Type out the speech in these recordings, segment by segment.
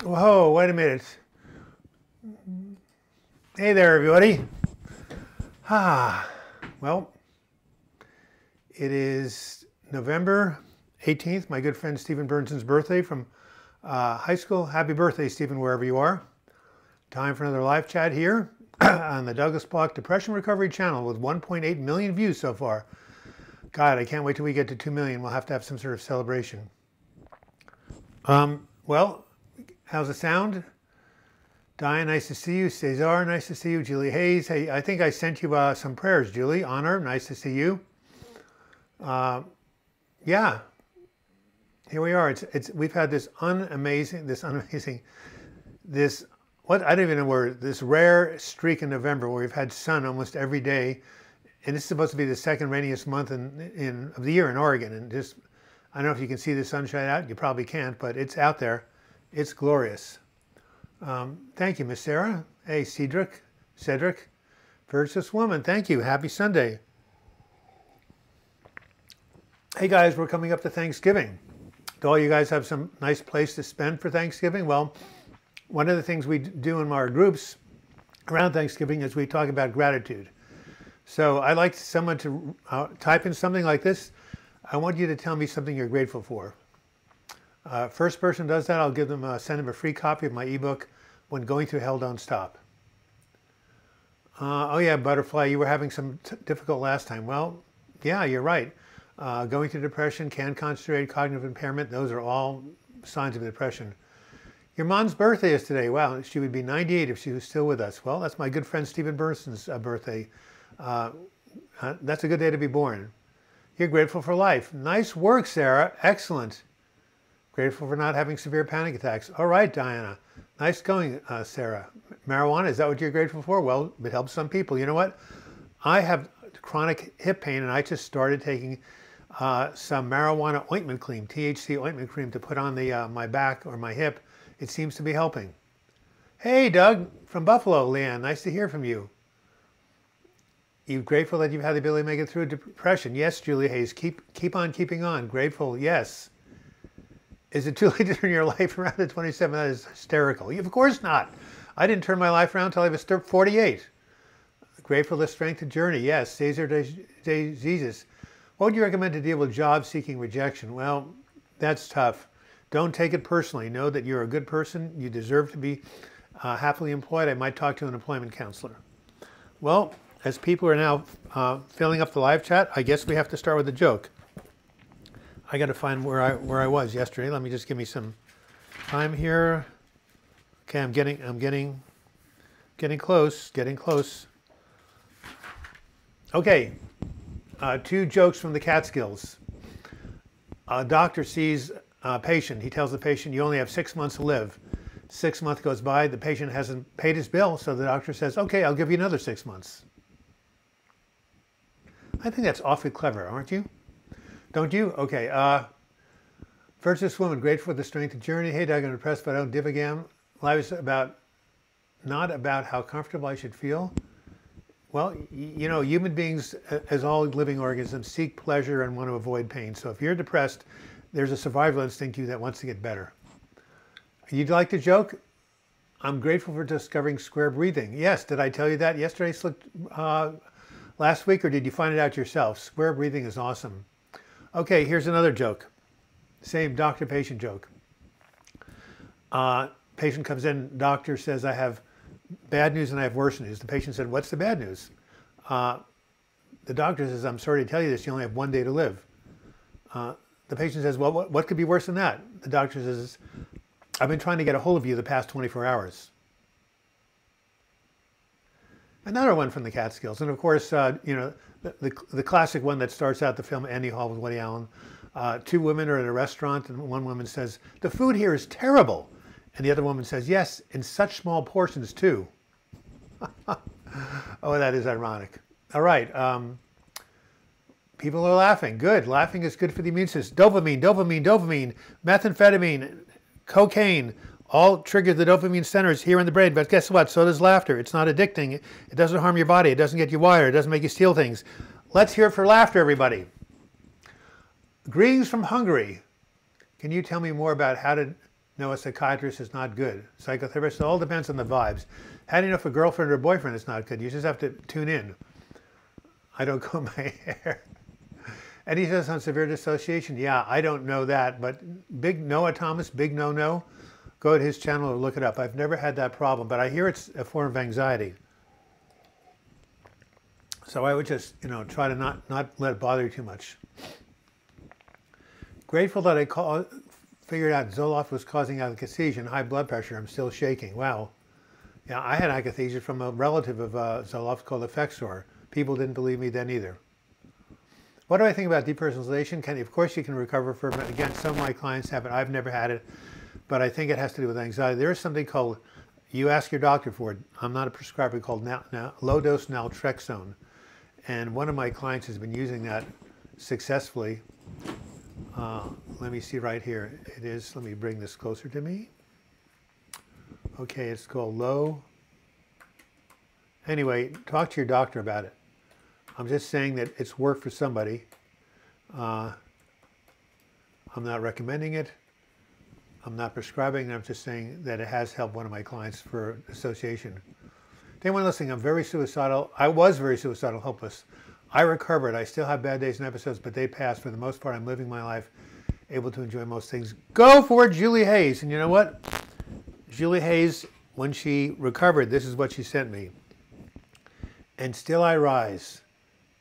Whoa, wait a minute. Hey there, everybody. Well, it is November 18th, my good friend Stephen Burnson's birthday from high school. Happy birthday, Stephen, wherever you are. Time for another live chat here on the Douglas Block Depression Recovery channel with 1.8 million views so far. God, I can't wait till we get to 2 million. We'll have to have some sort of celebration. Well, how's it sound? Diane, nice to see you. Cesar, nice to see you. Julie Hayes, hey, I think I sent you some prayers, Julie. Honor, nice to see you. Yeah, here we are. We've had this rare streak in November where we've had sun almost every day, and this is supposed to be the second rainiest month of the year in Oregon. And just, I don't know if you can see the sunshine out. You probably can't, but it's out there. It's glorious. Thank you, Miss Sarah. Hey, Cedric, Virtuous Woman, thank you. Happy Sunday. Hey guys, we're coming up to Thanksgiving. Do all you guys have some nice place to spend for Thanksgiving? Well, one of the things we do in our groups around Thanksgiving is we talk about gratitude. So I'd like someone to type in something like this. I want you to tell me something you're grateful for. First person does that, I'll send them a free copy of my ebook, When Going Through Hell Don't Stop. Oh yeah, Butterfly, you were having some difficult last time. Well, yeah, you're right. Going through depression, can't concentrate, cognitive impairment, those are all signs of depression. Your mom's birthday is today. Wow, she would be 98 if she was still with us. Well, that's my good friend Stephen Burnson's birthday. That's a good day to be born. You're grateful for life. Nice work, Sarah. Excellent. Grateful for not having severe panic attacks. All right, Diana. Nice going, Sarah. Marijuana, is that what you're grateful for? Well, it helps some people. You know what? I have chronic hip pain, and I just started taking some marijuana ointment cream, THC ointment cream, to put on my back or my hip. It seems to be helping. Hey, Doug from Buffalo. Leanne, nice to hear from you. You're grateful that you've had the ability to make it through depression. Yes, Julie Hayes. Keep on keeping on. Grateful, yes. Is it too late to turn your life around at 27? That is hysterical. Of course not. I didn't turn my life around until I was 48. Grateful to strength and journey. Yes. Cesar de Jesus. What would you recommend to deal with job-seeking rejection? Well, that's tough. Don't take it personally. Know that you're a good person. You deserve to be happily employed. I might talk to an employment counselor. Well, as people are now filling up the live chat, I guess we have to start with a joke. I got to find where I was yesterday. Let me just give me some time here. Okay, I'm getting close. Okay, 2 jokes from the Catskills. A doctor sees a patient. He tells the patient, "You only have 6 months to live." 6 months goes by. The patient hasn't paid his bill, so the doctor says, "Okay, I'll give you another 6 months." I think that's awfully clever, aren't you? Don't you? Okay. Virtuous Woman, grateful for the strength of journey. Hey, Doug, I'm depressed, but I don't give a damn. Life is not about how comfortable I should feel. Well, you know, human beings, as all living organisms, seek pleasure and want to avoid pain. So if you're depressed, there's a survival instinct in you that wants to get better. You'd like to joke? I'm grateful for discovering square breathing. Yes, did I tell you that yesterday, last week, or did you find it out yourself? Square breathing is awesome. Okay, here's another joke. Same doctor-patient joke. Patient comes in, doctor says, "I have bad news and I have worse news." The patient said, "What's the bad news?" The doctor says, "I'm sorry to tell you this, you only have 1 day to live." The patient says, "Well, what could be worse than that?" The doctor says, "I've been trying to get a hold of you the past 24 hours. Another one from the Catskills. And of course, you know, the classic one that starts out the film Annie Hall with Woody Allen. 2 women are at a restaurant, and one woman says, "The food here is terrible." And the other woman says, "Yes, in such small portions too." Oh, that is ironic. All right. People are laughing. Good. Laughing is good for the immune system. Dopamine, methamphetamine, cocaine, all trigger the dopamine centers here in the brain. But guess what? So does laughter. It's not addicting. It doesn't harm your body. It doesn't get you wired. It doesn't make you steal things. Let's hear it for laughter, everybody. Greetings from Hungary. Can you tell me more about how to No, a psychiatrist is not good. Psychotherapist, it all depends on the vibes. How do you know if a girlfriend or boyfriend is not good? You just have to tune in. I don't comb my hair. And he says on severe dissociation, yeah, I don't know that, but big Noah Thomas, big no-no, go to his channel or look it up. I've never had that problem, but I hear it's a form of anxiety. So I would just, try to not let it bother you too much. Grateful that I figured out Zoloft was causing akathisia and high blood pressure. I'm still shaking. Wow. Yeah, I had akathisia from a relative of Zoloft called Effexor. People didn't believe me then either. What do I think about depersonalization? Of course you can recover from it. Again, some of my clients have it. I've never had it, but I think it has to do with anxiety. There is something called, you ask your doctor for it. I'm not a prescriber, called low-dose naltrexone. And one of my clients has been using that successfully. Let me see right here. It is, let me bring this closer to me. Okay, it's called Anyway, talk to your doctor about it. I'm just saying that it's worked for somebody. I'm not recommending it. I'm not prescribing it. I'm just saying that it has helped one of my clients for dissociation. To anyone listening, I'm very suicidal. I was very suicidal, hopeless. I recovered. I still have bad days and episodes, but they passed. For the most part, I'm living my life, able to enjoy most things. Go for it, Julie Hayes. And you know what? Julie Hayes, when she recovered, this is what she sent me. And still I rise.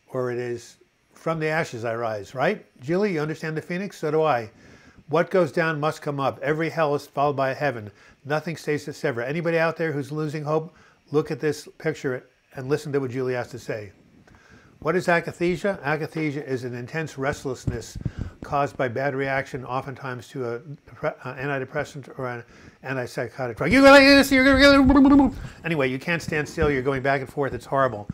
Or it is, from the ashes I rise, right? Julie, you understand the phoenix? So do I. What goes down must come up. Every hell is followed by a heaven. Nothing stays the same. Anybody out there who's losing hope, look at this picture and listen to what Julie has to say. What is akathisia? Akathisia is an intense restlessness caused by bad reaction, oftentimes to an antidepressant or an antipsychotic drug. You're like this, you're going to... Anyway, you can't stand still. You're going back and forth. It's horrible.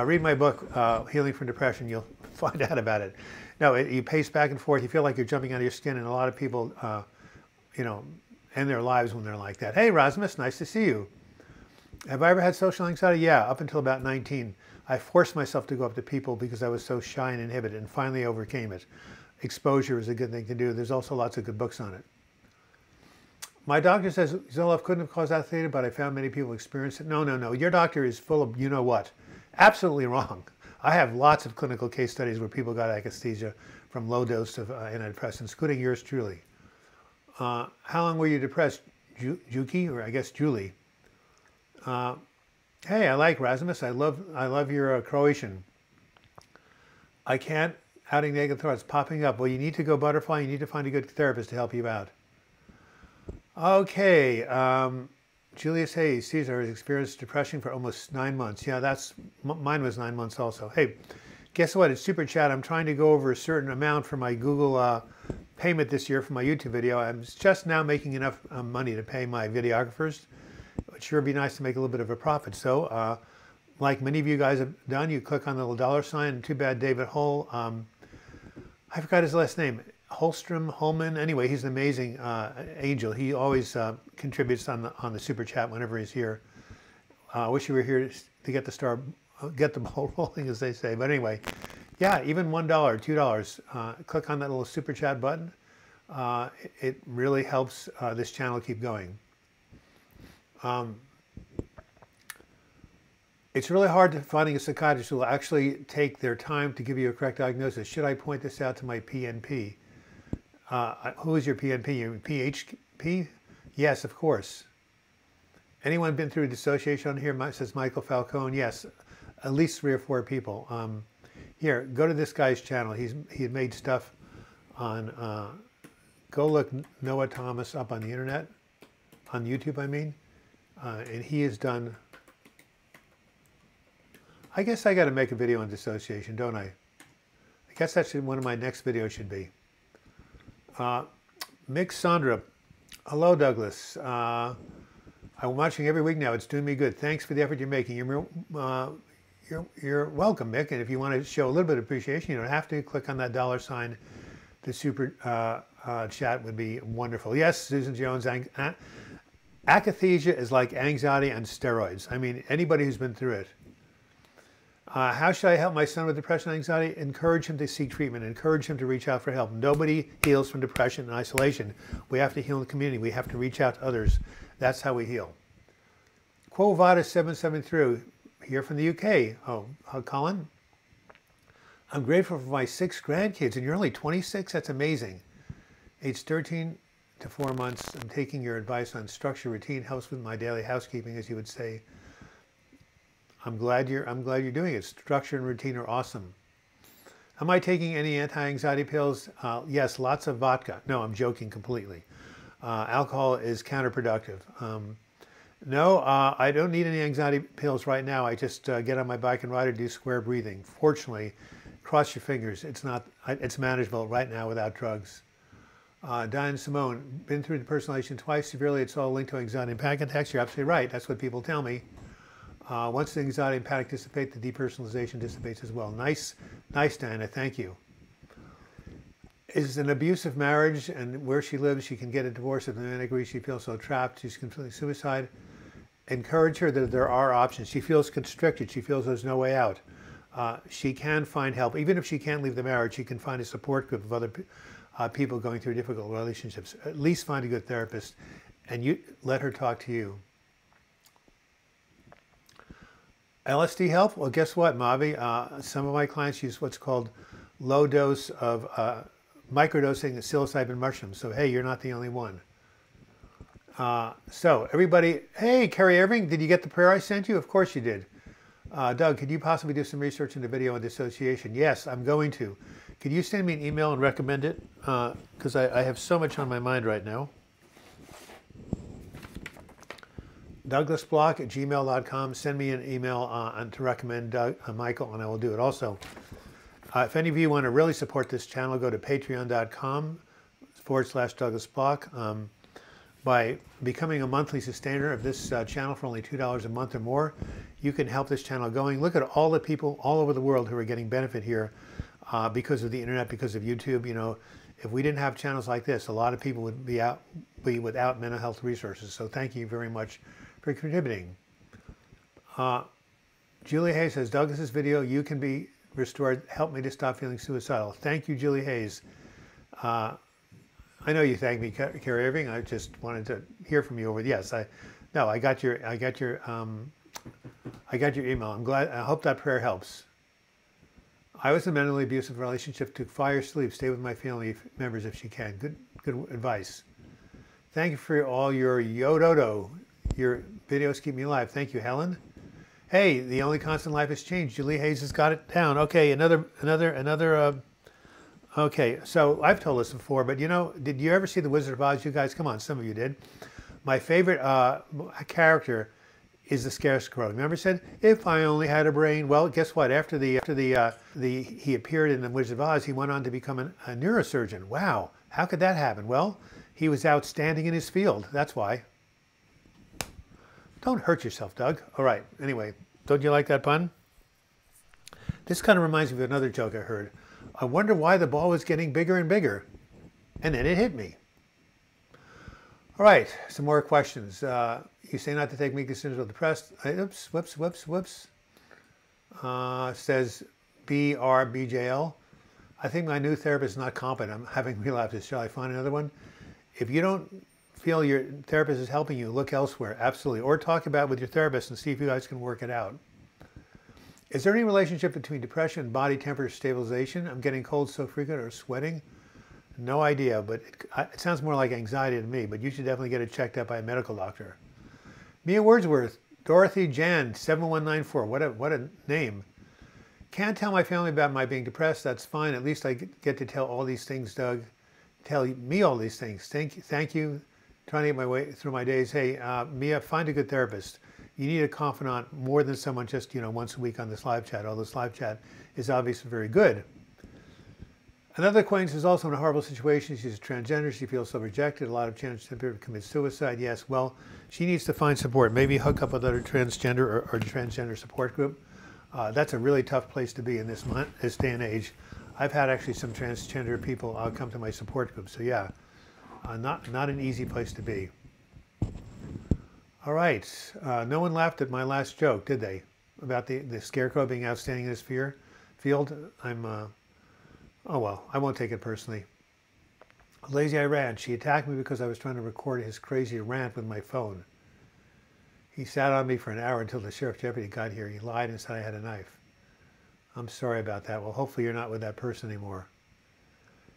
Read my book, Healing from Depression. You'll find out about it. No, you pace back and forth. You feel like you're jumping out of your skin, and a lot of people, end their lives when they're like that. Hey, Rasmus, nice to see you. Have I ever had social anxiety? Yeah, up until about 19. I forced myself to go up to people because I was so shy and inhibited, and finally overcame it. Exposure is a good thing to do. There's also lots of good books on it. My doctor says Zoloft couldn't have caused akathisia, but I found many people experience it. No. Your doctor is full of you-know-what. Absolutely wrong. I have lots of clinical case studies where people got akathisia from low dose of antidepressants, including yours truly. How long were you depressed, Juki, or I guess Julie? Hey, I like Rasmus. I love your Croatian. I can't. Outing negative thoughts popping up. Well, you need to go butterfly. You need to find a good therapist to help you out. Okay. Julius Hayes, Caesar has experienced depression for almost 9 months. Yeah, mine was 9 months also. Hey, guess what? It's Super Chat. I'm trying to go over a certain amount for my Google payment this year for my YouTube video. I'm just now making enough money to pay my videographers. It would sure be nice to make a little bit of a profit. So, like many of you guys have done, you click on the little dollar sign. And too bad David Hull, I forgot his last name. Holman. Anyway, he's an amazing angel. He always contributes on the Super Chat whenever he's here. I wish you were here to get the ball rolling, as they say. But anyway, yeah, even $1, $2. Click on that little Super Chat button. It really helps this channel keep going. It's really hard to finding a psychiatrist who will actually take their time to give you a correct diagnosis. Should I point this out to my PNP? Who is your PNP? Your PHP? Yes, of course. Anyone been through dissociation on here? Says Michael Falcone. Yes, at least 3 or 4 people. Here, go to this guy's channel. He made stuff on. Go look Noah Thomas up on the internet, on YouTube, I mean, and he has done. I guess I got to make a video on dissociation, don't I? I guess that's one of my next videos should be. Mick Sandra, hello Douglas. I'm watching every week now. It's doing me good. Thanks for the effort you're making. You're welcome, Mick. And if you want to show a little bit of appreciation, you don't have to click on that dollar sign. The Super Chat would be wonderful. Yes, Susan Jones. Akathisia is like anxiety on steroids. I mean, anybody who's been through it. How should I help my son with depression and anxiety? Encourage him to seek treatment. Encourage him to reach out for help. Nobody heals from depression and isolation. We have to heal in the community. We have to reach out to others. That's how we heal. Quo Vadis 773, here from the UK. Oh, Colin? I'm grateful for my 6 grandkids, and you're only 26? That's amazing. Age 13 to 4 months. I'm taking your advice on structure, routine, helps with my daily housekeeping, as you would say. I'm glad you're doing it. Structure and routine are awesome. Am I taking any anti-anxiety pills? Yes, lots of vodka. No, I'm joking completely. Alcohol is counterproductive. No, I don't need any anxiety pills right now. I just get on my bike and ride or do square breathing. Fortunately, cross your fingers. It's manageable right now without drugs. Diane Simone, been through depersonalization twice severely. It's all linked to anxiety and panic attacks. You're absolutely right. That's what people tell me. Once the anxiety and panic dissipate, the depersonalization dissipates as well. Nice, Diana. Thank you. Is an abusive marriage, and where she lives, she can get a divorce. If the man agrees, she feels so trapped, she's considering suicide. Encourage her that there are options. She feels constricted. She feels there's no way out. She can find help. Even if she can't leave the marriage, she can find a support group of other people going through difficult relationships. At least find a good therapist, and you let her talk to you. LSD help? Well, guess what, Mavi? Some of my clients use what's called low dose of microdosing of psilocybin mushrooms. So, hey, you're not the only one. So, everybody, hey, Carrie Irving, did you get the prayer I sent you? Of course you did. Doug, could you possibly do some research into video on dissociation? Yes, I'm going to. Could you send me an email and recommend it? Because I have so much on my mind right now. DouglasBlock@gmail.com. Send me an email to recommend Michael, and I will do it. Also, if any of you want to really support this channel, go to patreon.com/DouglasBlock. By becoming a monthly sustainer of this channel for only $2 a month or more, you can help this channel going. Look at all the people all over the world who are getting benefit here because of the internet, because of YouTube. You know, if we didn't have channels like this, a lot of people would be without mental health resources. So thank you very much for contributing. Julie Hayes says, Douglas's video, You Can Be Restored, helped me to stop feeling suicidal. Thank you, Julie Hayes. I know you thanked me, Carrie Irving. I just wanted to hear from you over. Yes, I got your email. I'm glad. I hope that prayer helps. I was in a mentally abusive relationship. Took fire, sleep, stay with my family members if she can. Good advice. Thank you for all your yododo. Your videos keep me alive. Thank you, Helen. Hey, the only constant in life is change. Julie Hayes has got it down. Okay, another. Okay, so I've told this before, but you know, did you ever see The Wizard of Oz? You guys, come on, some of you did. My favorite character is the Scarecrow. Remember, said, "If I only had a brain." Well, guess what? After he appeared in The Wizard of Oz, he went on to become a neurosurgeon. Wow, how could that happen? Well, he was outstanding in his field. That's why. Don't hurt yourself, Doug. All right. Anyway, don't you like that pun? This kind of reminds me of another joke I heard. I wonder why the ball was getting bigger and bigger. And then it hit me. All right. Some more questions. You say not to take weekly symptoms of depressed. Whoops. Says BRBJL. I think my new therapist is not competent. I'm having relapses. Shall I find another one? If you don't feel your therapist is helping you, look elsewhere. Absolutely. Or talk about it with your therapist and see if you guys can work it out. Is there any relationship between depression and body temperature stabilization? I'm getting colds so frequent or sweating. No idea, but it sounds more like anxiety to me, but you should definitely get it checked out by a medical doctor. Mia Wordsworth, Dorothy Jan, 7194. What a name. Can't tell my family about my being depressed. That's fine. At least I get to tell all these things, Doug. Tell me all these things. Thank you. Trying to get my way through my days. Hey, Mia, find a good therapist. You need a confidant more than someone just, once a week on this live chat. Although this live chat is obviously very good. Another acquaintance is also in a horrible situation. She's a transgender. She feels so rejected. A lot of chance to commit suicide. Yes, well, she needs to find support. Maybe hook up with other transgender or transgender support group. That's a really tough place to be in this day and age. I've had actually some transgender people come to my support group. So yeah, not an easy place to be. All right. No one laughed at my last joke, did they? about the scarecrow being outstanding in this field. Oh well, I won't take it personally. Lazy Eye Ranch. He attacked me because I was trying to record his crazy rant with my phone. He sat on me for an hour until the sheriff's deputy got here. He lied and said I had a knife. I'm sorry about that. Well, hopefully you're not with that person anymore.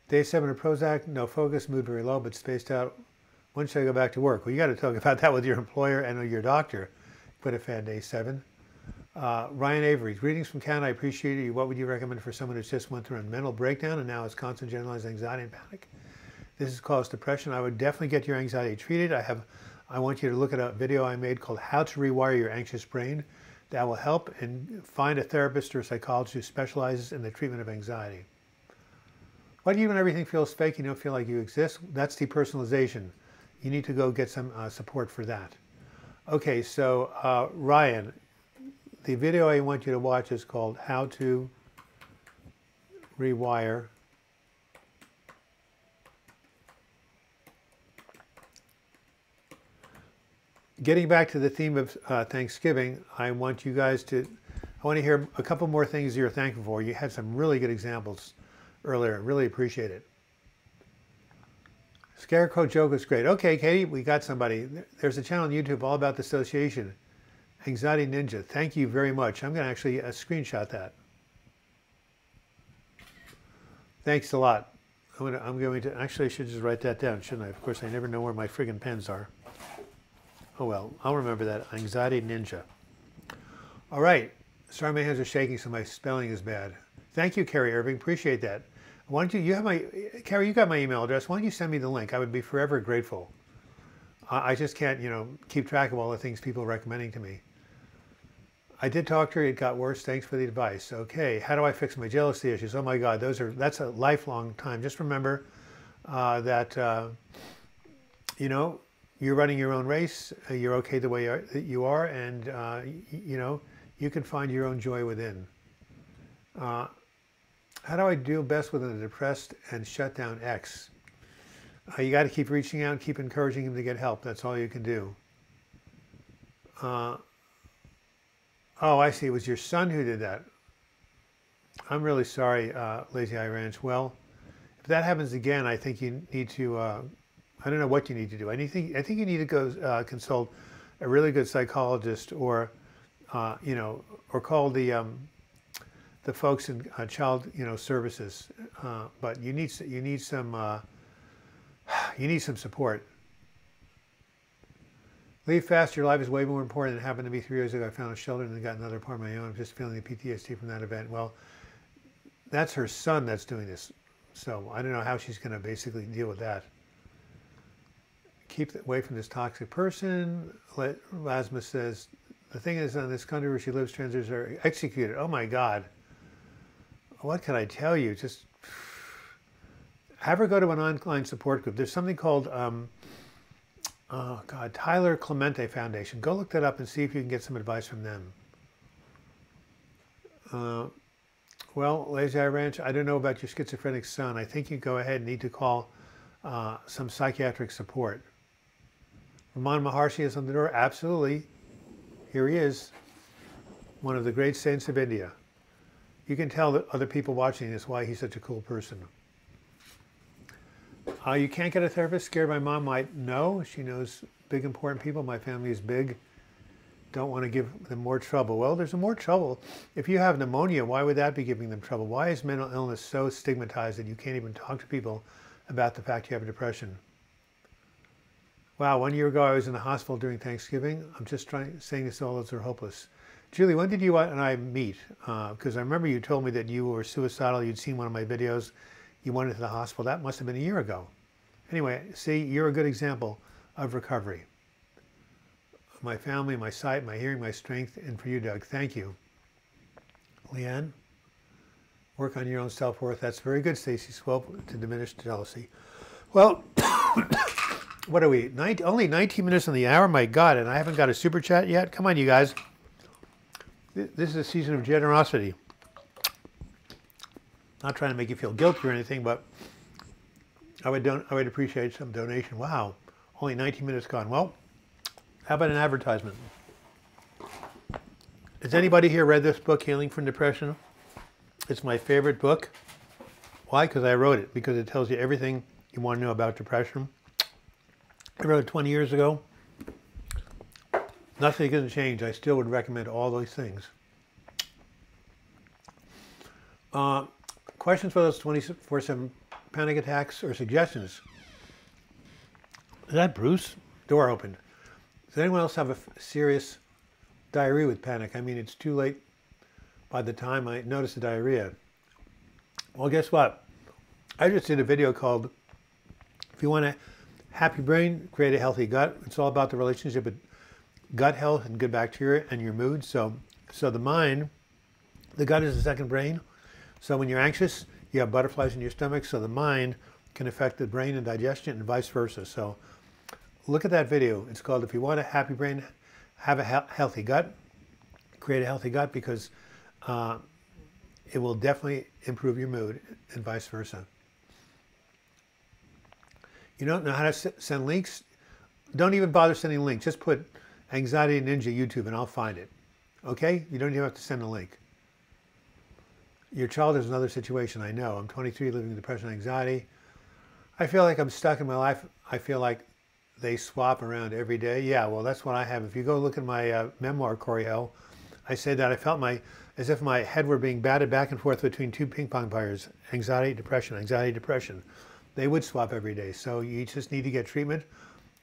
Day 7 of Prozac. No focus. Mood very low, but spaced out. When should I go back to work? Well, you got to talk about that with your employer and with your doctor. Quit a fan. Day 7. Ryan Avery. Greetings from Canada. I appreciate you. What would you recommend for someone who's just went through a mental breakdown and now has constant generalized anxiety and panic? This has caused depression. I would definitely get your anxiety treated. I want you to look at a video I made called How to Rewire Your Anxious Brain. That will help, and find a therapist or a psychologist who specializes in the treatment of anxiety. Why do you when everything feels fake, you don't feel like you exist? That's depersonalization. You need to go get some support for that. Okay, so Ryan, the video I want you to watch is called How to Rewire Getting back to the theme of Thanksgiving, I want to hear a couple more things you're thankful for. You had some really good examples earlier. Really appreciate it. Scarecrow joke was great. Okay, Katie, we got somebody. There's a channel on YouTube all about dissociation. Anxiety Ninja. Thank you very much. I'm going to actually screenshot that. Thanks a lot. I'm going to, actually I should just write that down, shouldn't I? Of course, I never know where my friggin' pens are. Oh well, I'll remember that. Anxiety Ninja. All right. Sorry, my hands are shaking, so my spelling is bad. Thank you, Carrie Irving. Appreciate that. Why don't you have Carrie, you got my email address. Why don't you send me the link? I would be forever grateful. I just can't, keep track of all the things people are recommending to me. I did talk to her. It got worse. Thanks for the advice. Okay. How do I fix my jealousy issues? Oh my God, that's a lifelong time. Just remember that, you're running your own race. You're okay the way you are, and you can find your own joy within. How do I deal best with a depressed and shut down ex? You got to keep reaching out and keep encouraging him to get help. That's all you can do. Oh, I see. It was your son who did that. I'm really sorry, Lazy Eye Ranch. Well, if that happens again, I think you need to. I don't know what you need to do. I think you need to go consult a really good psychologist, or or call the folks in child services. But you need some support. Leave fast. Your life is way more important than it happened to me 3 years ago. I found a shelter and then got another part of my own. I'm just feeling the PTSD from that event. Well, that's her son that's doing this. So I don't know how she's going to basically deal with that. Keep away from this toxic person. Lasmus says, the thing is, in this country where she lives, transgenders are executed. Oh my God. What can I tell you? Just have her go to an online support group. There's something called, Tyler Clemente Foundation. Go look that up and see if you can get some advice from them. Well, Lazy Eye Ranch, I don't know about your schizophrenic son. I think you go ahead and need to call some psychiatric support. Raman Maharshi is on the door. Absolutely. Here he is. One of the great saints of India. You can tell that other people watching this why he's such a cool person. You can't get a therapist. Scared my mom might. No, she knows big, important people. My family is big. Don't want to give them more trouble. Well, there's more trouble. If you have pneumonia, why would that be giving them trouble? Why is mental illness so stigmatized that you can't even talk to people about the fact you have depression? Wow, 1 year ago I was in the hospital during Thanksgiving. I'm just saying this, all those are hopeless. Julie, when did you and I meet? Because I remember you told me that you were suicidal. You'd seen one of my videos. You went into the hospital. That must have been a year ago. Anyway, see, you're a good example of recovery. My family, my sight, my hearing, my strength, and for you, Doug, thank you. Leanne, work on your own self-worth. That's very good, Stacy. Swope to diminish jealousy. Well, what are we? Only 19 minutes on the hour? My God, and I haven't got a super chat yet? Come on, you guys. This is a season of generosity. Not trying to make you feel guilty or anything, but I would appreciate some donation. Wow, only 19 minutes gone. Well, how about an advertisement? Has anybody here read this book, Healing from Depression? It's my favorite book. Why? Because I wrote it. Because it tells you everything you want to know about depression. I wrote it 20 years ago. Nothing hasn't changed. I still would recommend all those things. Questions for those 24/7 panic attacks or suggestions? Is that Bruce? Door opened. Does anyone else have a serious diarrhea with panic? I mean, it's too late by the time I notice the diarrhea. Well, guess what? I just did a video called, if you want a happy brain, create a healthy gut. It's all about the relationship with gut health and good bacteria and your mood. So the mind, the gut is the second brain. So when you're anxious, you have butterflies in your stomach. So the mind can affect the brain and digestion and vice versa. So look at that video. It's called, if you want a happy brain, have a healthy gut, create a healthy gut, because it will definitely improve your mood and vice versa. You don't know how to send links? Don't even bother sending links. Just put Anxiety Ninja YouTube and I'll find it. Okay? You don't even have to send a link. Your child is another situation, I know. I'm 23, living with depression and anxiety. I feel like I'm stuck in my life. I feel like they swap around every day. Yeah, well, that's what I have. If you go look at my memoir, Corey Hell, I say that I felt as if my head were being batted back and forth between two ping pong players. Anxiety, depression, anxiety, depression. They would swap every day. So you just need to get treatment.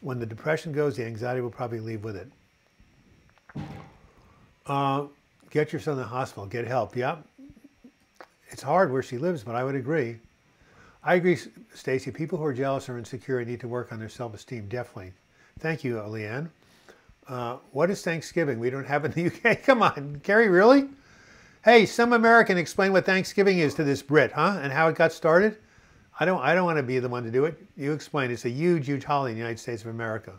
When the depression goes, the anxiety will probably leave with it. Get your son in the hospital. Get help. Yeah. It's hard where she lives, but I would agree. I agree, Stacy. People who are jealous or insecure need to work on their self-esteem, definitely. Thank you, Leanne. What is Thanksgiving? We don't have it in the UK. Come on, Carrie, really? Hey, some American, explain what Thanksgiving is to this Brit, huh? And how it got started? I don't want to be the one to do it. You explain. It's a huge, huge holiday in the United States of America.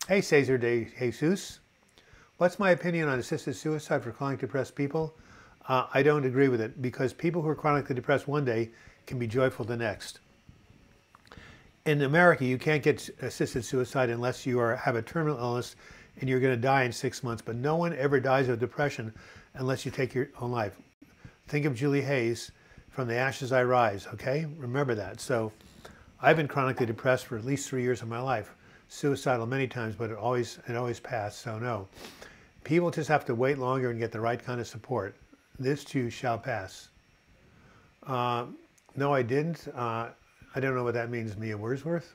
Hey, Cesar de Jesus. What's my opinion on assisted suicide for chronically depressed people? I don't agree with it, because people who are chronically depressed one day can be joyful the next. In America, you can't get assisted suicide unless you have a terminal illness and you're going to die in 6 months. But no one ever dies of depression unless you take your own life. Think of Julie Hayes, From the Ashes I Rise, okay? Remember that. So I've been chronically depressed for at least 3 years of my life. Suicidal many times, but it always passed, so no. People just have to wait longer and get the right kind of support. This too shall pass. No, I didn't. I don't know what that means, Mia Wordsworth.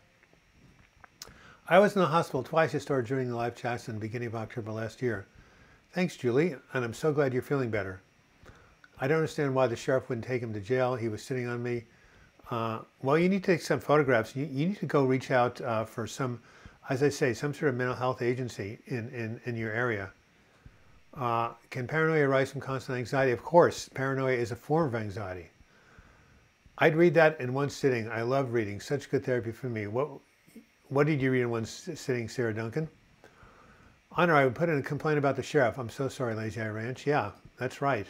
I was in the hospital twice. I started joining the live chats in the beginning of October last year. Thanks, Julie, and I'm so glad you're feeling better. I don't understand why the sheriff wouldn't take him to jail. He was sitting on me. Well, you need to take some photographs. You need to go reach out for some, as I say, some sort of mental health agency in your area. Can paranoia arise from constant anxiety? Of course, paranoia is a form of anxiety. I'd read that in one sitting. I love reading. Such good therapy for me. What did you read in one sitting, Sarah Duncan? Honor, I would put in a complaint about the sheriff. I'm so sorry, Lazy Eye Ranch. Yeah, that's right.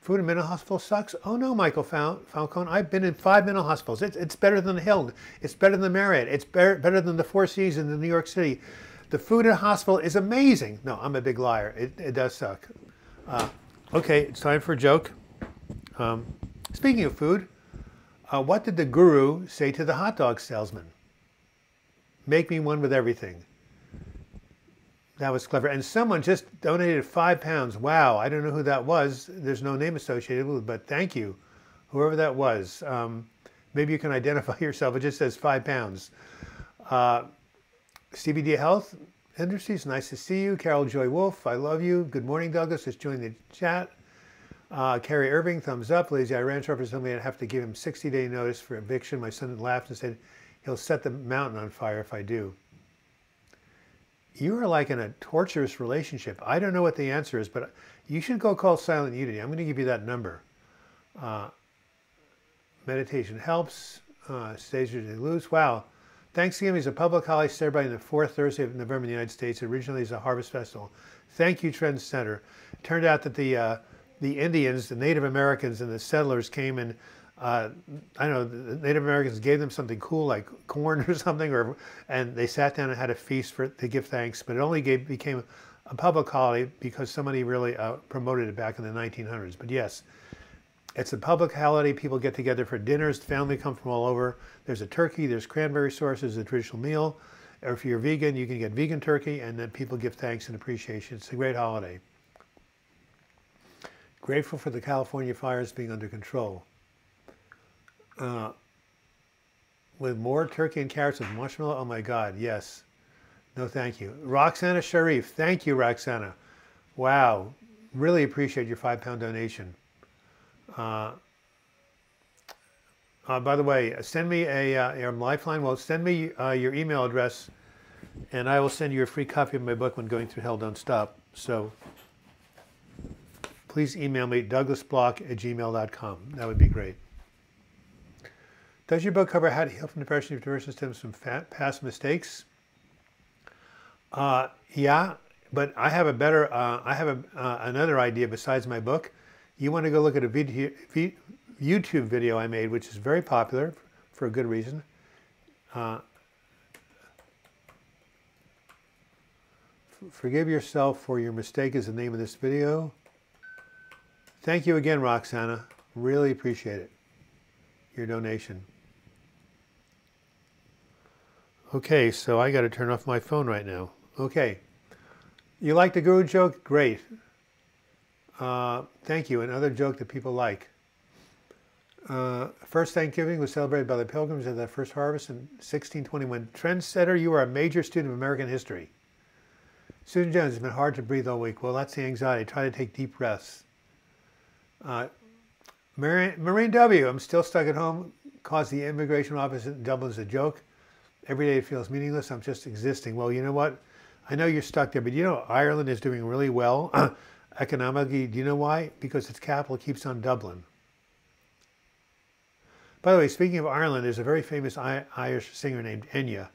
Food in mental hospital sucks? Oh no, Michael Falcone. I've been in 5 mental hospitals. It's better than the Hilton. It's better than the Marriott. It's better than the Four Seasons in New York City. The food in a hospital is amazing. No, I'm a big liar. It does suck. Okay, it's time for a joke. Speaking of food, what did the guru say to the hot dog salesman? Make me one with everything. That was clever. And someone just donated 5 pounds. Wow, I don't know who that was. There's no name associated with it, but thank you, whoever that was. Maybe you can identify yourself. It just says 5 pounds. CBD Health Industries, nice to see you. Carol Joy Wolf, I love you. Good morning, Douglas. Just joined the chat. Carrie Irving, thumbs up. Lazy Eye Ranch for somebody I'd have to give him 60-day notice for eviction. My son laughed and said he'll set the mountain on fire if I do. You are like in a torturous relationship. I don't know what the answer is, but you should go call Silent Unity. I'm going to give you that number. Meditation helps. Stages they lose. Wow. Thanksgiving is a public holiday celebrating the 4th Thursday of November in the United States. Originally, it's a harvest festival. Thank you, Trend Center. It turned out that the Indians, the Native Americans, and the settlers came and I don't know, the Native Americans gave them something cool like corn or something, and they sat down and had a feast to give thanks. But it only became a public holiday because somebody really promoted it back in the 1900s. But yes, it's a public holiday. People get together for dinners. The family come from all over. There's a turkey. There's cranberry sauce. There's a traditional meal. Or if you're vegan, you can get vegan turkey, and then people give thanks and appreciation. It's a great holiday. Grateful for the California fires being under control. With more turkey and carrots with marshmallow? Oh my God, yes. No, thank you. Roxana Sharif, thank you, Roxana. Wow, really appreciate your £5 donation. By the way, send me your Lifeline. Well, send me your email address, and I will send you a free copy of my book, When Going Through Hell Don't Stop. So please email me, douglasblock@gmail.com. That would be great. Does your book cover how to heal from depression if depression stems from past mistakes? Yeah, but I have a better, another idea besides my book. You want to go look at a YouTube video I made, which is very popular for a good reason. Forgive yourself for your mistake is the name of this video. Thank you again, Roxana. Really appreciate it. Your donation. Okay, so I got to turn off my phone right now. Okay. You like the guru joke? Great. Thank you. Another joke that people like. First Thanksgiving was celebrated by the Pilgrims at their first harvest in 1621. Trendsetter, you are a major student of American history. Susan Jones, it's been hard to breathe all week. Well, that's the anxiety. Try to take deep breaths. Marine W, I'm still stuck at home. Caused the immigration office in Dublin as a joke. Every day it feels meaningless. I'm just existing. Well, you know what? I know you're stuck there, but you know Ireland is doing really well economically. Do you know why? Because its capital keeps on Dublin. By the way, speaking of Ireland, there's a very famous Irish singer named Enya.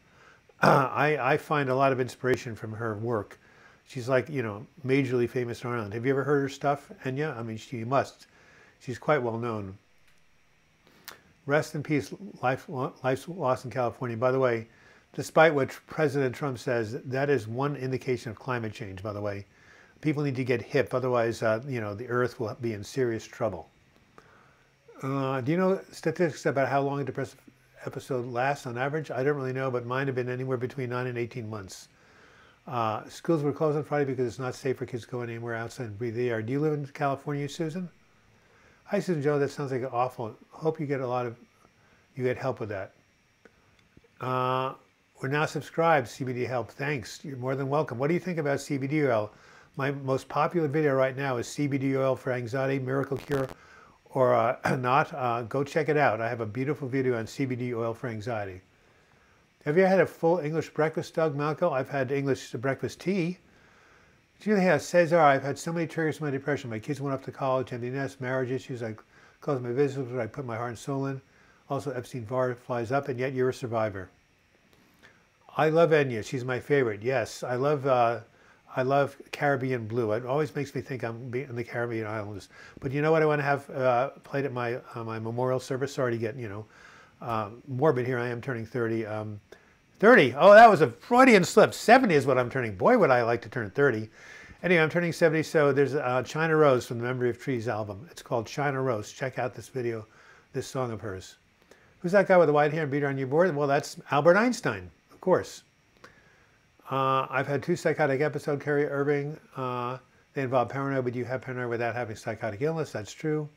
I find a lot of inspiration from her work. She's like, you know, majorly famous in Ireland. Have you ever heard her stuff, Enya? I mean, you must. She's quite well known. Rest in peace, life's lost in California. By the way, despite what President Trump says, that is one indication of climate change, by the way. People need to get hip, otherwise, you know, the Earth will be in serious trouble. Do you know statistics about how long a depressive episode lasts on average? I don't really know, but mine have been anywhere between 9 and 18 months. Schools were closed on Friday because it's not safe for kids to go anywhere outside and breathe the air. Do you live in California, Susan? Hi, Susan Joe. That sounds like awful. Hope you get you get help with that. We're now subscribed, CBD Help. Thanks. You're more than welcome. What do you think about CBD oil? My most popular video right now is CBD oil for anxiety, miracle cure, or not. Go check it out. I have a beautiful video on CBD oil for anxiety. Have you had a full English breakfast, Doug Malco? I've had English breakfast tea. Julie has Cesar, I've had so many triggers for my depression. My kids went off to college, empty nest, marriage issues. I closed my business, I put my heart and soul in. Also, Epstein Barr flies up, and yet you're a survivor. I love Enya. She's my favorite. Yes, I love Caribbean Blue. It always makes me think I'm in the Caribbean islands. But you know what I want to have played at my memorial service? Sorry to get, you know, morbid here. I am turning 30. 30. Oh, that was a Freudian slip. 70 is what I'm turning. Boy, would I like to turn 30. Anyway, I'm turning 70, so there's China Rose from the Memory of Trees album. It's called China Rose. Check out this video, this song of hers. Who's that guy with the white hair and beater on your board? Well, that's Albert Einstein, of course. I've had 2 psychotic episodes, Carrie Irving. They involve paranoia, but you have paranoia without having psychotic illness. That's true.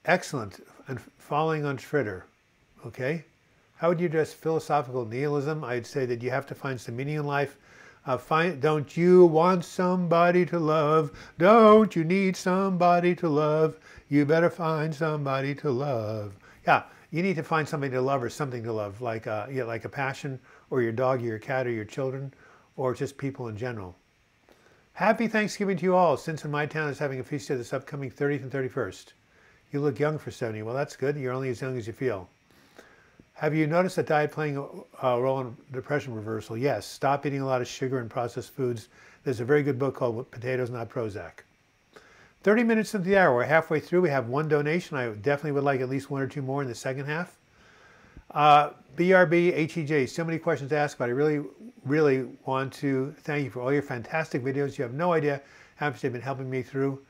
Excellent. And falling on Schroeder. Okay. How would you address philosophical nihilism? I'd say that you have to find some meaning in life. Don't you want somebody to love? Don't you need somebody to love? You better find somebody to love. Yeah, you need to find somebody to love or something to love, like like a passion, or your dog, or your cat, or your children, or just people in general. Happy Thanksgiving to you all. Since in my town is having a feast day this upcoming 30th and 31st. You look young for 70. Well, that's good. You're only as young as you feel. Have you noticed that diet playing a role in depression reversal? Yes. Stop eating a lot of sugar and processed foods. There's a very good book called Potatoes, Not Prozac. 30 minutes into the hour. We're halfway through. We have 1 donation. I definitely would like at least 1 or 2 more in the second half. BRB, HEJ, so many questions to ask, but I really really want to thank you for all your fantastic videos. You have no idea how much they've been helping me through.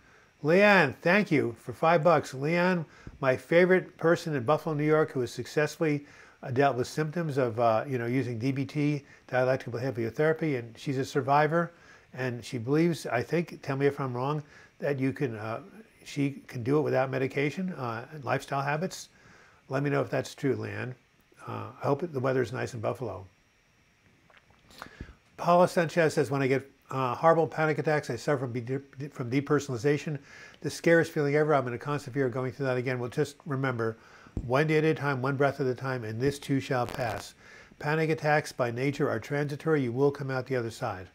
Leanne, thank you for $5. Leanne, my favorite person in Buffalo, New York, who has successfully dealt with symptoms of using DBT, dialectical behavioral therapy, and she's a survivor, and she believes, I think, tell me if I'm wrong, that you can she can do it without medication, lifestyle habits. Let me know if that's true, Leanne. I hope the weather is nice in Buffalo. Paula Sanchez says, when I get horrible panic attacks, I suffer from depersonalization. The scariest feeling ever. I'm in a constant fear of going through that again. Well, just remember, one day at a time, one breath at a time, and this too shall pass. Panic attacks by nature are transitory. You will come out the other side.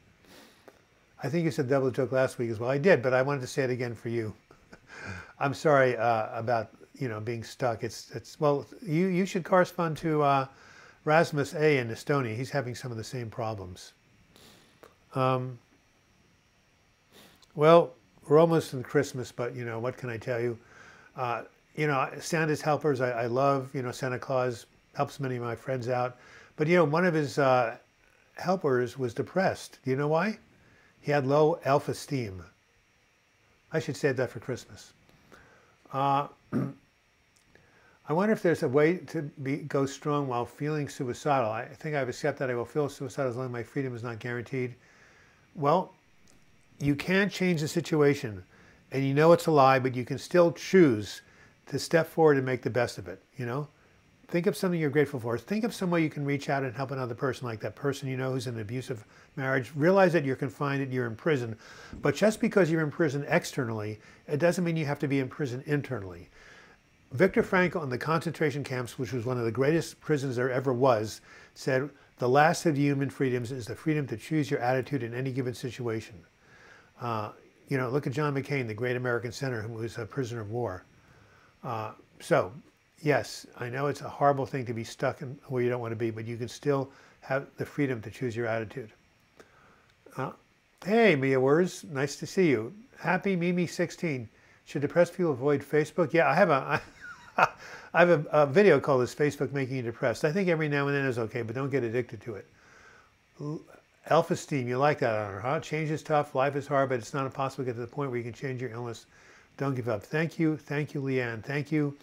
I think you said double joke last week as well. I did, but I wanted to say it again for you. I'm sorry about being stuck. Well, you should correspond to Rasmus A. in Estonia. He's having some of the same problems. Well, we're almost in Christmas, but what can I tell you? Santa's helpers, I love. Santa Claus helps many of my friends out, but one of his helpers was depressed. Do you know why? He had low self-esteem. I should save that for Christmas. I wonder if there's a way to go strong while feeling suicidal. I think I've accepted that I will feel suicidal as long as my freedom is not guaranteed. Well, you can't change the situation, and you know it's a lie, but you can still choose to step forward and make the best of it. Think of something you're grateful for. Think of some way you can reach out and help another person, like that person who's in an abusive marriage. Realize that you're confined and you're in prison. But just because you're in prison externally, it doesn't mean you have to be in prison internally. Viktor Frankl in the concentration camps, which was one of the greatest prisons there ever was, said, the last of the human freedoms is the freedom to choose your attitude in any given situation. Look at John McCain, the great American senator who was a prisoner of war. So, yes, I know it's a horrible thing to be stuck in where you don't want to be, but you can still have the freedom to choose your attitude. Hey, Mia Wurs, nice to see you. Happy Mimi16. Should depressed people avoid Facebook? Yeah, I have a video called "Is Facebook Making You Depressed?" I think every now and then is okay, but don't get addicted to it. Self-esteem, you like that, Honor, huh? Change is tough, life is hard, but it's not impossible to get to the point where you can change your illness. Don't give up. Thank you, Leanne. Thank you,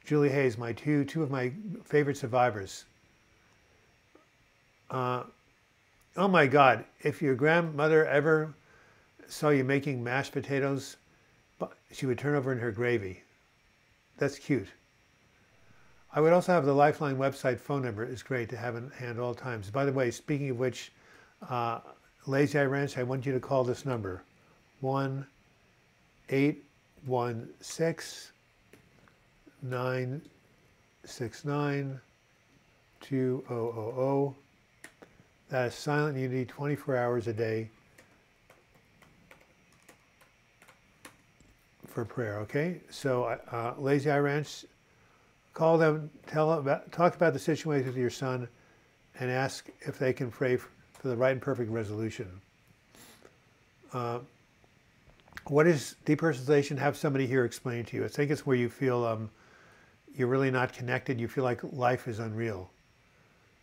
Julie Hayes, two of my favorite survivors. Oh my God, if your grandmother ever saw you making mashed potatoes, she would turn over in her gravy. That's cute. I would also have the Lifeline website phone number. It's great to have in hand at all times. By the way, speaking of which, Lazy Eye Ranch, I want you to call this number, 1-816-969-2000. That is silent. You need 24 hours a day for prayer, okay? So Lazy Eye Ranch, call them, talk about the situation with your son, and ask if they can pray for the right and perfect resolution. What is depersonalization? Have somebody here explain to you. I think it's where you feel you're really not connected. You feel like life is unreal.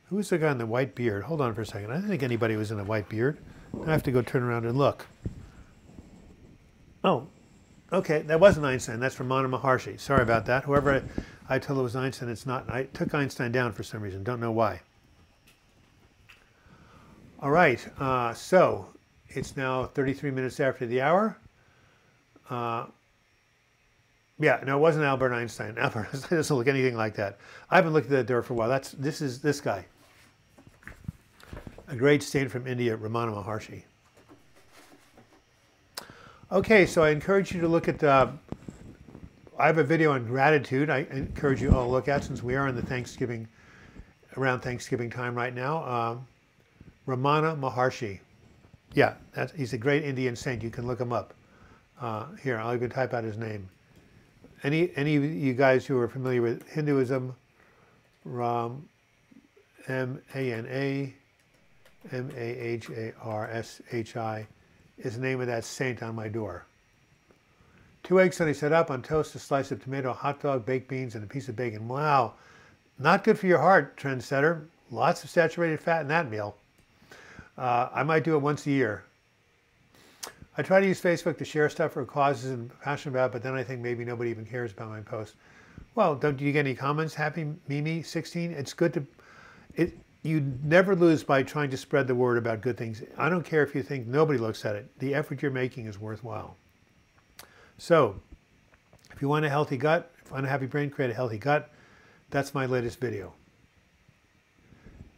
Who was the guy in the white beard? Hold on for a second. I didn't think anybody was in a white beard. I have to go turn around and look. Oh, okay. That wasn't Einstein. That's Ramana Maharshi. Sorry about that. Whoever I told it was Einstein, it's not. I took Einstein down for some reason. Don't know why. All right. So it's now 33 minutes after the hour. Yeah, no, it wasn't Albert Einstein. Albert Einstein doesn't look anything like that. I haven't looked at that door for a while. This is this guy. A great saint from India, Ramana Maharshi. Okay, so I encourage you to look at, I have a video on gratitude I encourage you all to look at, since we are in the around Thanksgiving time right now. Ramana Maharshi. Yeah, he's a great Indian saint. You can look him up. Here, I'll even type out his name. Any of you guys who are familiar with Hinduism, Ram, M-A-N-A-M-A-H-A-R-S-H-I is the name of that saint on my door. 2 eggs sunny set up on toast, a slice of tomato, a hot dog, baked beans, and a piece of bacon. Wow, not good for your heart, trendsetter. Lots of saturated fat in that meal. I might do it once a year. I try to use Facebook to share stuff for causes I'm passionate about, but then I think maybe nobody even cares about my posts. Well, don't you get any comments? Happy Mimi 16. It's good to, you never lose by trying to spread the word about good things. I don't care if you think nobody looks at it. The effort you're making is worthwhile. So, if you want a healthy gut, if you want a happy brain, create a healthy gut. That's my latest video.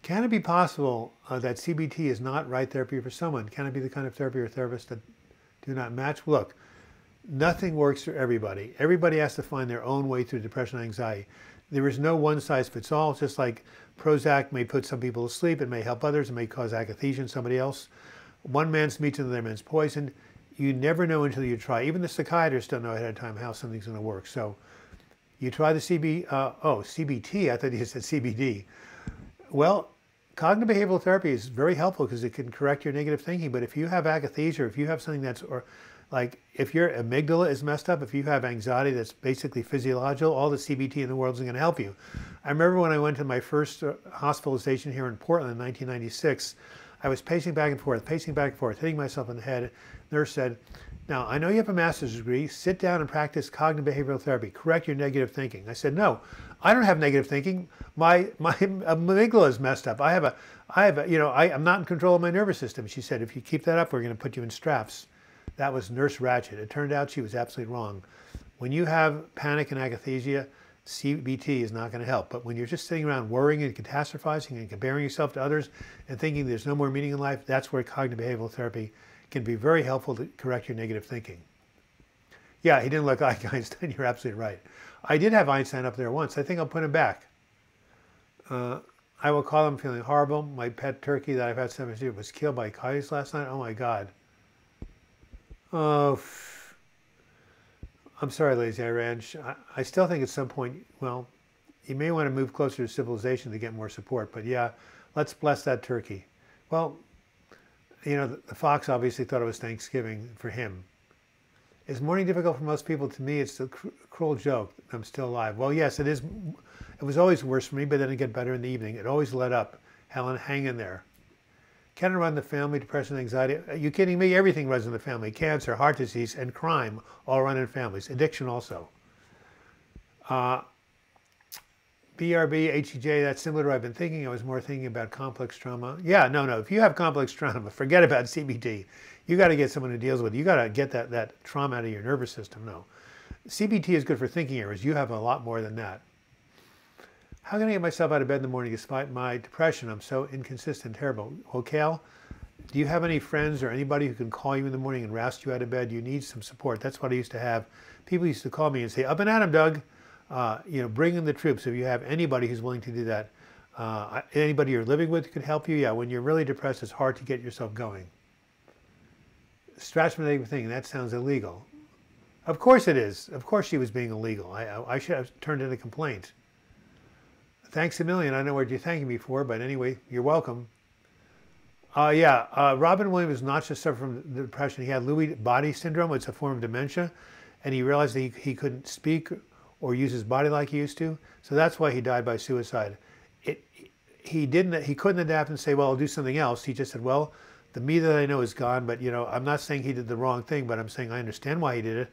Can it be possible that CBT is not right therapy for someone? Can it be the kind of therapy or therapist that do not match? Look, nothing works for everybody. Everybody has to find their own way through depression and anxiety. There is no one size fits all. It's just like Prozac may put some people to sleep. It may help others. It may cause akathisia in somebody else. One man's meat, another man's poison. You never know until you try. Even the psychiatrists don't know ahead of time how something's going to work. So you try the CBT. I thought you said CBD. Well, cognitive behavioral therapy is very helpful because it can correct your negative thinking. But if you have akathisia, or if you have something that's, or like if your amygdala is messed up, if you have anxiety that's basically physiological, all the CBT in the world isn't going to help you. I remember when I went to my first hospitalization here in Portland in 1996, I was pacing back and forth, hitting myself in the head. The nurse said, now, I know you have a master's degree. Sit down and practice cognitive behavioral therapy. Correct your negative thinking. I said, no, I don't have negative thinking. My amygdala is messed up. I'm not in control of my nervous system. She said, if you keep that up, we're going to put you in straps. That was Nurse Ratched. It turned out she was absolutely wrong. When you have panic and akathisia, CBT is not going to help. But when you're just sitting around worrying and catastrophizing and comparing yourself to others and thinking there's no more meaning in life, that's where cognitive behavioral therapy can be very helpful to correct your negative thinking. Yeah, he didn't look like Einstein. You're absolutely right. I did have Einstein up there once. I think I'll put him back. I will call him feeling horrible. My pet turkey that I've had 7 years was killed by coyotes last night. Oh my God. Oh, I'm sorry, Lazy Eye Ranch. I still think at some point, well, you may want to move closer to civilization to get more support. But yeah, let's bless that turkey. Well, you know, the fox obviously thought it was Thanksgiving for him. Is morning difficult for most people? To me, it's a cruel joke. I'm still alive. Well, yes, it is. It was always worse for me, but then it got better in the evening. It always let up. Helen, hang in there. Can it run the family? Depression, anxiety? Are you kidding me? Everything runs in the family. Cancer, heart disease, and crime all run in families. Addiction also. BRB, HEJ, that's similar to what I've been thinking. I was more thinking about complex trauma. Yeah, no. If you have complex trauma, forget about CBT. You got to get someone who deals with it. You got to get that trauma out of your nervous system. No. CBT is good for thinking errors. You have a lot more than that. How can I get myself out of bed in the morning despite my depression? I'm so inconsistent, terrible. Well, Cal, do you have any friends or anybody who can call you in the morning and roust you out of bed? You need some support. That's what I used to have. People used to call me and say, up and at 'em, Doug. Bring in the troops. If you have anybody who's willing to do that, anybody you're living with could help you. Yeah, when you're really depressed, it's hard to get yourself going. Stratchman negative thinking, that sounds illegal. Of course it is. Of course she was being illegal. I should have turned in a complaint. Thanks a million. I don't know what you're thanking me for, but anyway, you're welcome. Robin Williams not just suffered from depression. He had Lewy body syndrome. It's a form of dementia, and he realized that he couldn't speak or use his body like he used to. So that's why he died by suicide. He couldn't adapt and say, well, I'll do something else. He just said, well, the me that I know is gone, but I'm not saying he did the wrong thing, but I'm saying I understand why he did it.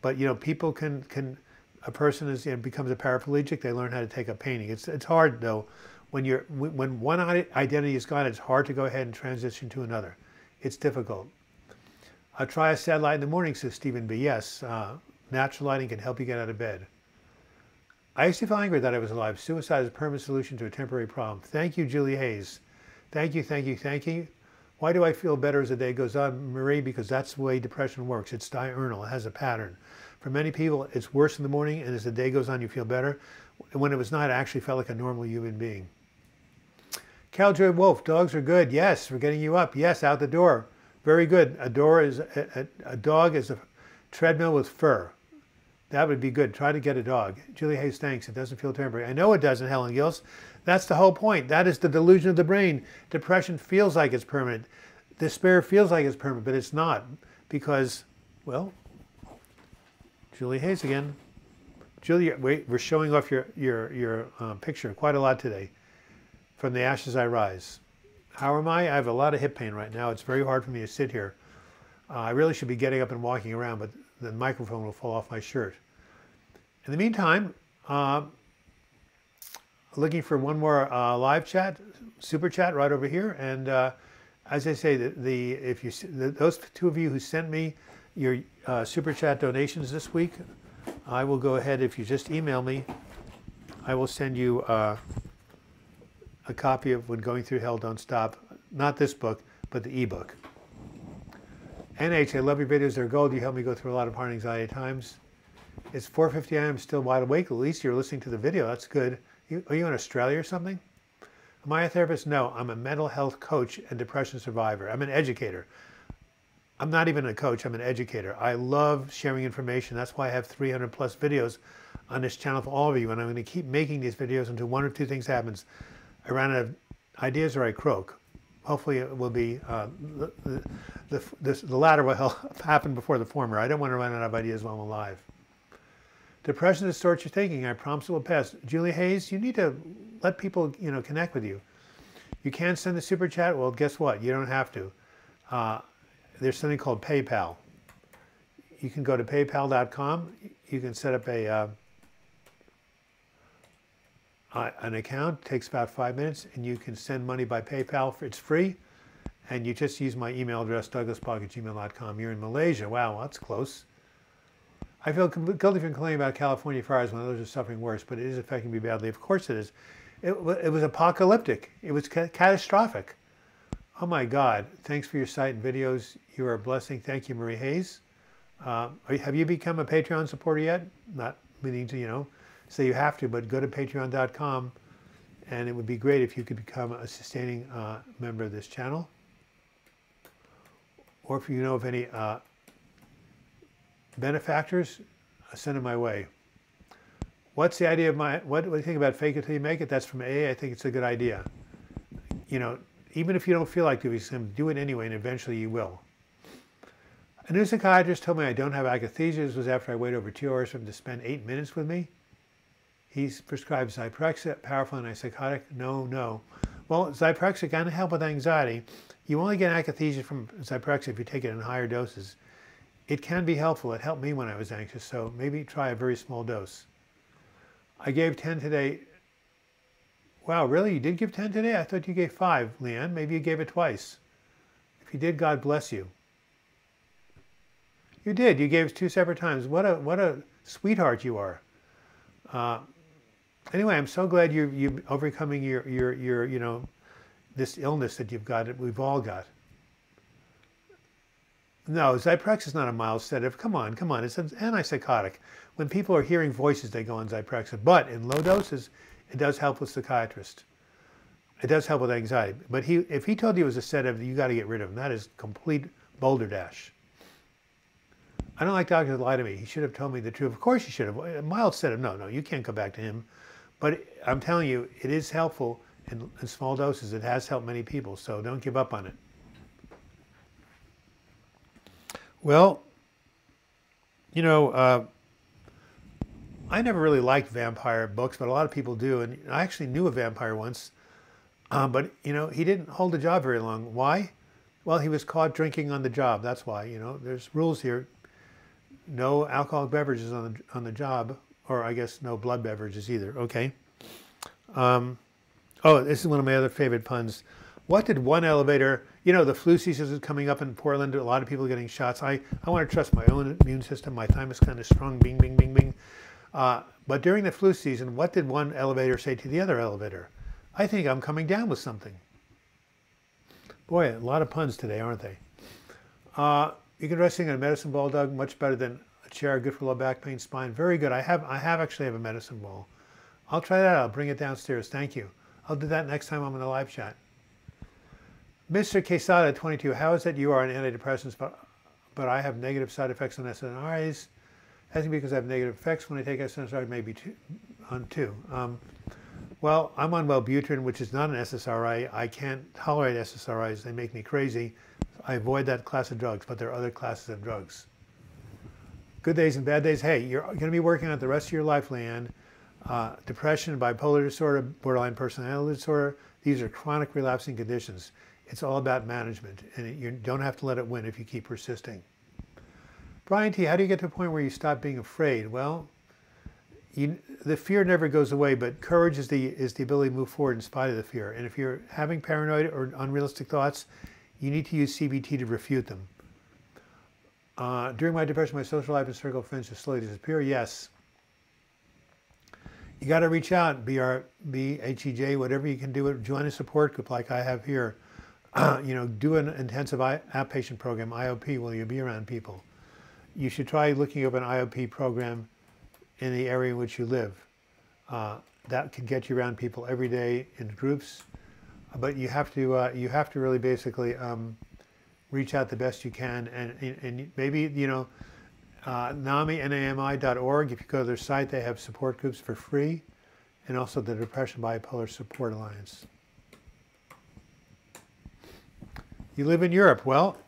But people can a person becomes a paraplegic, they learn how to take up painting. It's hard though. When one identity is gone, it's hard to go ahead and transition to another. It's difficult. Try a sad light in the morning, says Stephen B. Yes, natural lighting can help you get out of bed. I used to feel angry that I was alive. Suicide is a permanent solution to a temporary problem. Thank you, Julie Hayes. Thank you, thank you, thank you. Why do I feel better as the day goes on, Marie? Because that's the way depression works. It's diurnal. It has a pattern. For many people, it's worse in the morning, and as the day goes on, you feel better. When it was not, I actually felt like a normal human being. Carol Joy Wolf, dogs are good. Yes, we're getting you up. Yes, out the door. Very good. A dog is a treadmill with fur. That would be good. Try to get a dog. Julie Hayes, thanks. It doesn't feel temporary. I know it doesn't, Helen Gills. That's the whole point. That is the delusion of the brain. Depression feels like it's permanent. Despair feels like it's permanent, but it's not. Because, well, Julie Hayes again. Julie, wait, we're showing off your picture quite a lot today. From the Ashes I Rise. How am I? I have a lot of hip pain right now. It's very hard for me to sit here. I really should be getting up and walking around, but the microphone will fall off my shirt. In the meantime, looking for one more live chat, super chat right over here. And as I say, those two of you who sent me your super chat donations this week, I will go ahead, if you just email me, I will send you a copy of When Going Through Hell Don't Stop. Not this book, but the ebook. NH, I love your videos. They're gold. You help me go through a lot of hard anxiety times. It's 4:50 a.m. Still wide awake. At least you're listening to the video. That's good. Are you in Australia or something? Am I a therapist? No, I'm a mental health coach and depression survivor. I'm an educator. I'm not even a coach. I'm an educator. I love sharing information. That's why I have 300 plus videos on this channel for all of you. And I'm going to keep making these videos until one or two things happens. I run out of ideas or I croak. Hopefully it will be, the latter will happen before the former. I don't want to run out of ideas while I'm alive. Depression distorts your thinking. I promise it will pass. Julie Hayes, you need to let people, connect with you. You can send a super chat. Well, guess what? You don't have to. There's something called PayPal. You can go to paypal.com. You can set up an account. It takes about 5 minutes, and you can send money by PayPal. It's free, and you just use my email address, douglaspark@gmail.com. You're in Malaysia. Wow, that's close. I feel guilty for complaining about California fires when others are suffering worse, but it is affecting me badly. Of course it is. It was apocalyptic. It was catastrophic. Oh my God. Thanks for your site and videos. You are a blessing. Thank you, Marie Hayes. Have you become a Patreon supporter yet? Not meaning to, say you have to, but go to patreon.com, and it would be great if you could become a sustaining member of this channel. Or if you know of any benefactors, send them my way. What's the idea of what do you think about fake it till you make it? That's from AA. I think it's a good idea. Even if you don't feel like doing something, do it anyway, and eventually you will. A new psychiatrist told me I don't have akathisia. This was after I waited over 2 hours for him to spend 8 minutes with me. He's prescribed Zyprexa, powerful antipsychotic. No. Well, Zyprexa can help with anxiety. You only get akathisia from Zyprexa if you take it in higher doses. It can be helpful. It helped me when I was anxious, so maybe try a very small dose. I gave 10 today. Wow, really? You did give 10 today? I thought you gave 5, Leanne. Maybe you gave it twice. If you did, God bless you. You did. You gave 2 separate times. What a sweetheart you are. Anyway, I'm so glad you're overcoming your this illness that you've got. We've all got. No, Zyprexa is not a mild sedative. Come on. It's an antipsychotic. When people are hearing voices, they go on Zyprexa. But in low doses, it does help with psychiatrists. It does help with anxiety. But if he told you it was a sedative, you got to get rid of him. That is complete boulder dash. I don't like doctors that lie to me. He should have told me the truth. Of course he should have. A mild sedative, no, you can't go back to him. But I'm telling you, it is helpful in small doses. It has helped many people, so don't give up on it. Well, I never really liked vampire books, but a lot of people do. And I actually knew a vampire once, but he didn't hold a job very long. Why? Well, he was caught drinking on the job. That's why. There's rules here. No alcoholic beverages on the job, or I guess no blood beverages either. Okay. Oh, this is one of my other favorite puns. What did one elevator, the flu season is coming up in Portland, a lot of people are getting shots. I want to trust my own immune system. My thymus is kind of strong, bing, bing, bing, bing. But during the flu season, what did one elevator say to the other elevator? I think I'm coming down with something. Boy, a lot of puns today, aren't they? You can resting on a medicine ball, Doug, much better than a chair, good for low back pain, spine. Very good. I actually have a medicine ball. I'll try that out. I'll bring it downstairs. Thank you. I'll do that next time I'm in the live chat. Mr. Quesada, 22, how is it you are on antidepressants, but I have negative side effects on SNRIs? Asking because I have negative effects when I take SNRIs, maybe on 2. Well, I'm on Wellbutrin, which is not an SSRI. I can't tolerate SSRIs. They make me crazy. I avoid that class of drugs, but there are other classes of drugs. Good days and bad days. Hey, you're going to be working on it the rest of your life, Leanne. Depression, bipolar disorder, borderline personality disorder, these are chronic relapsing conditions. It's all about management, and you don't have to let it win if you keep persisting. Brian T., how do you get to a point where you stop being afraid? Well, the fear never goes away, but courage is the ability to move forward in spite of the fear. And if you're having paranoid or unrealistic thoughts, you need to use CBT to refute them. During my depression, my social life and circle of friends just slowly disappear. Yes. You got to reach out, BHEJ, whatever you can do. Join a support group like I have here. Do an intensive outpatient program, IOP, where you'll be around people. You should try looking up an IOP program in the area in which you live. That can get you around people every day in groups, but you have to really basically reach out the best you can, and maybe NAMI.org. If you go to their site, they have support groups for free, and also the Depression Bipolar Support Alliance. You live in Europe. Well,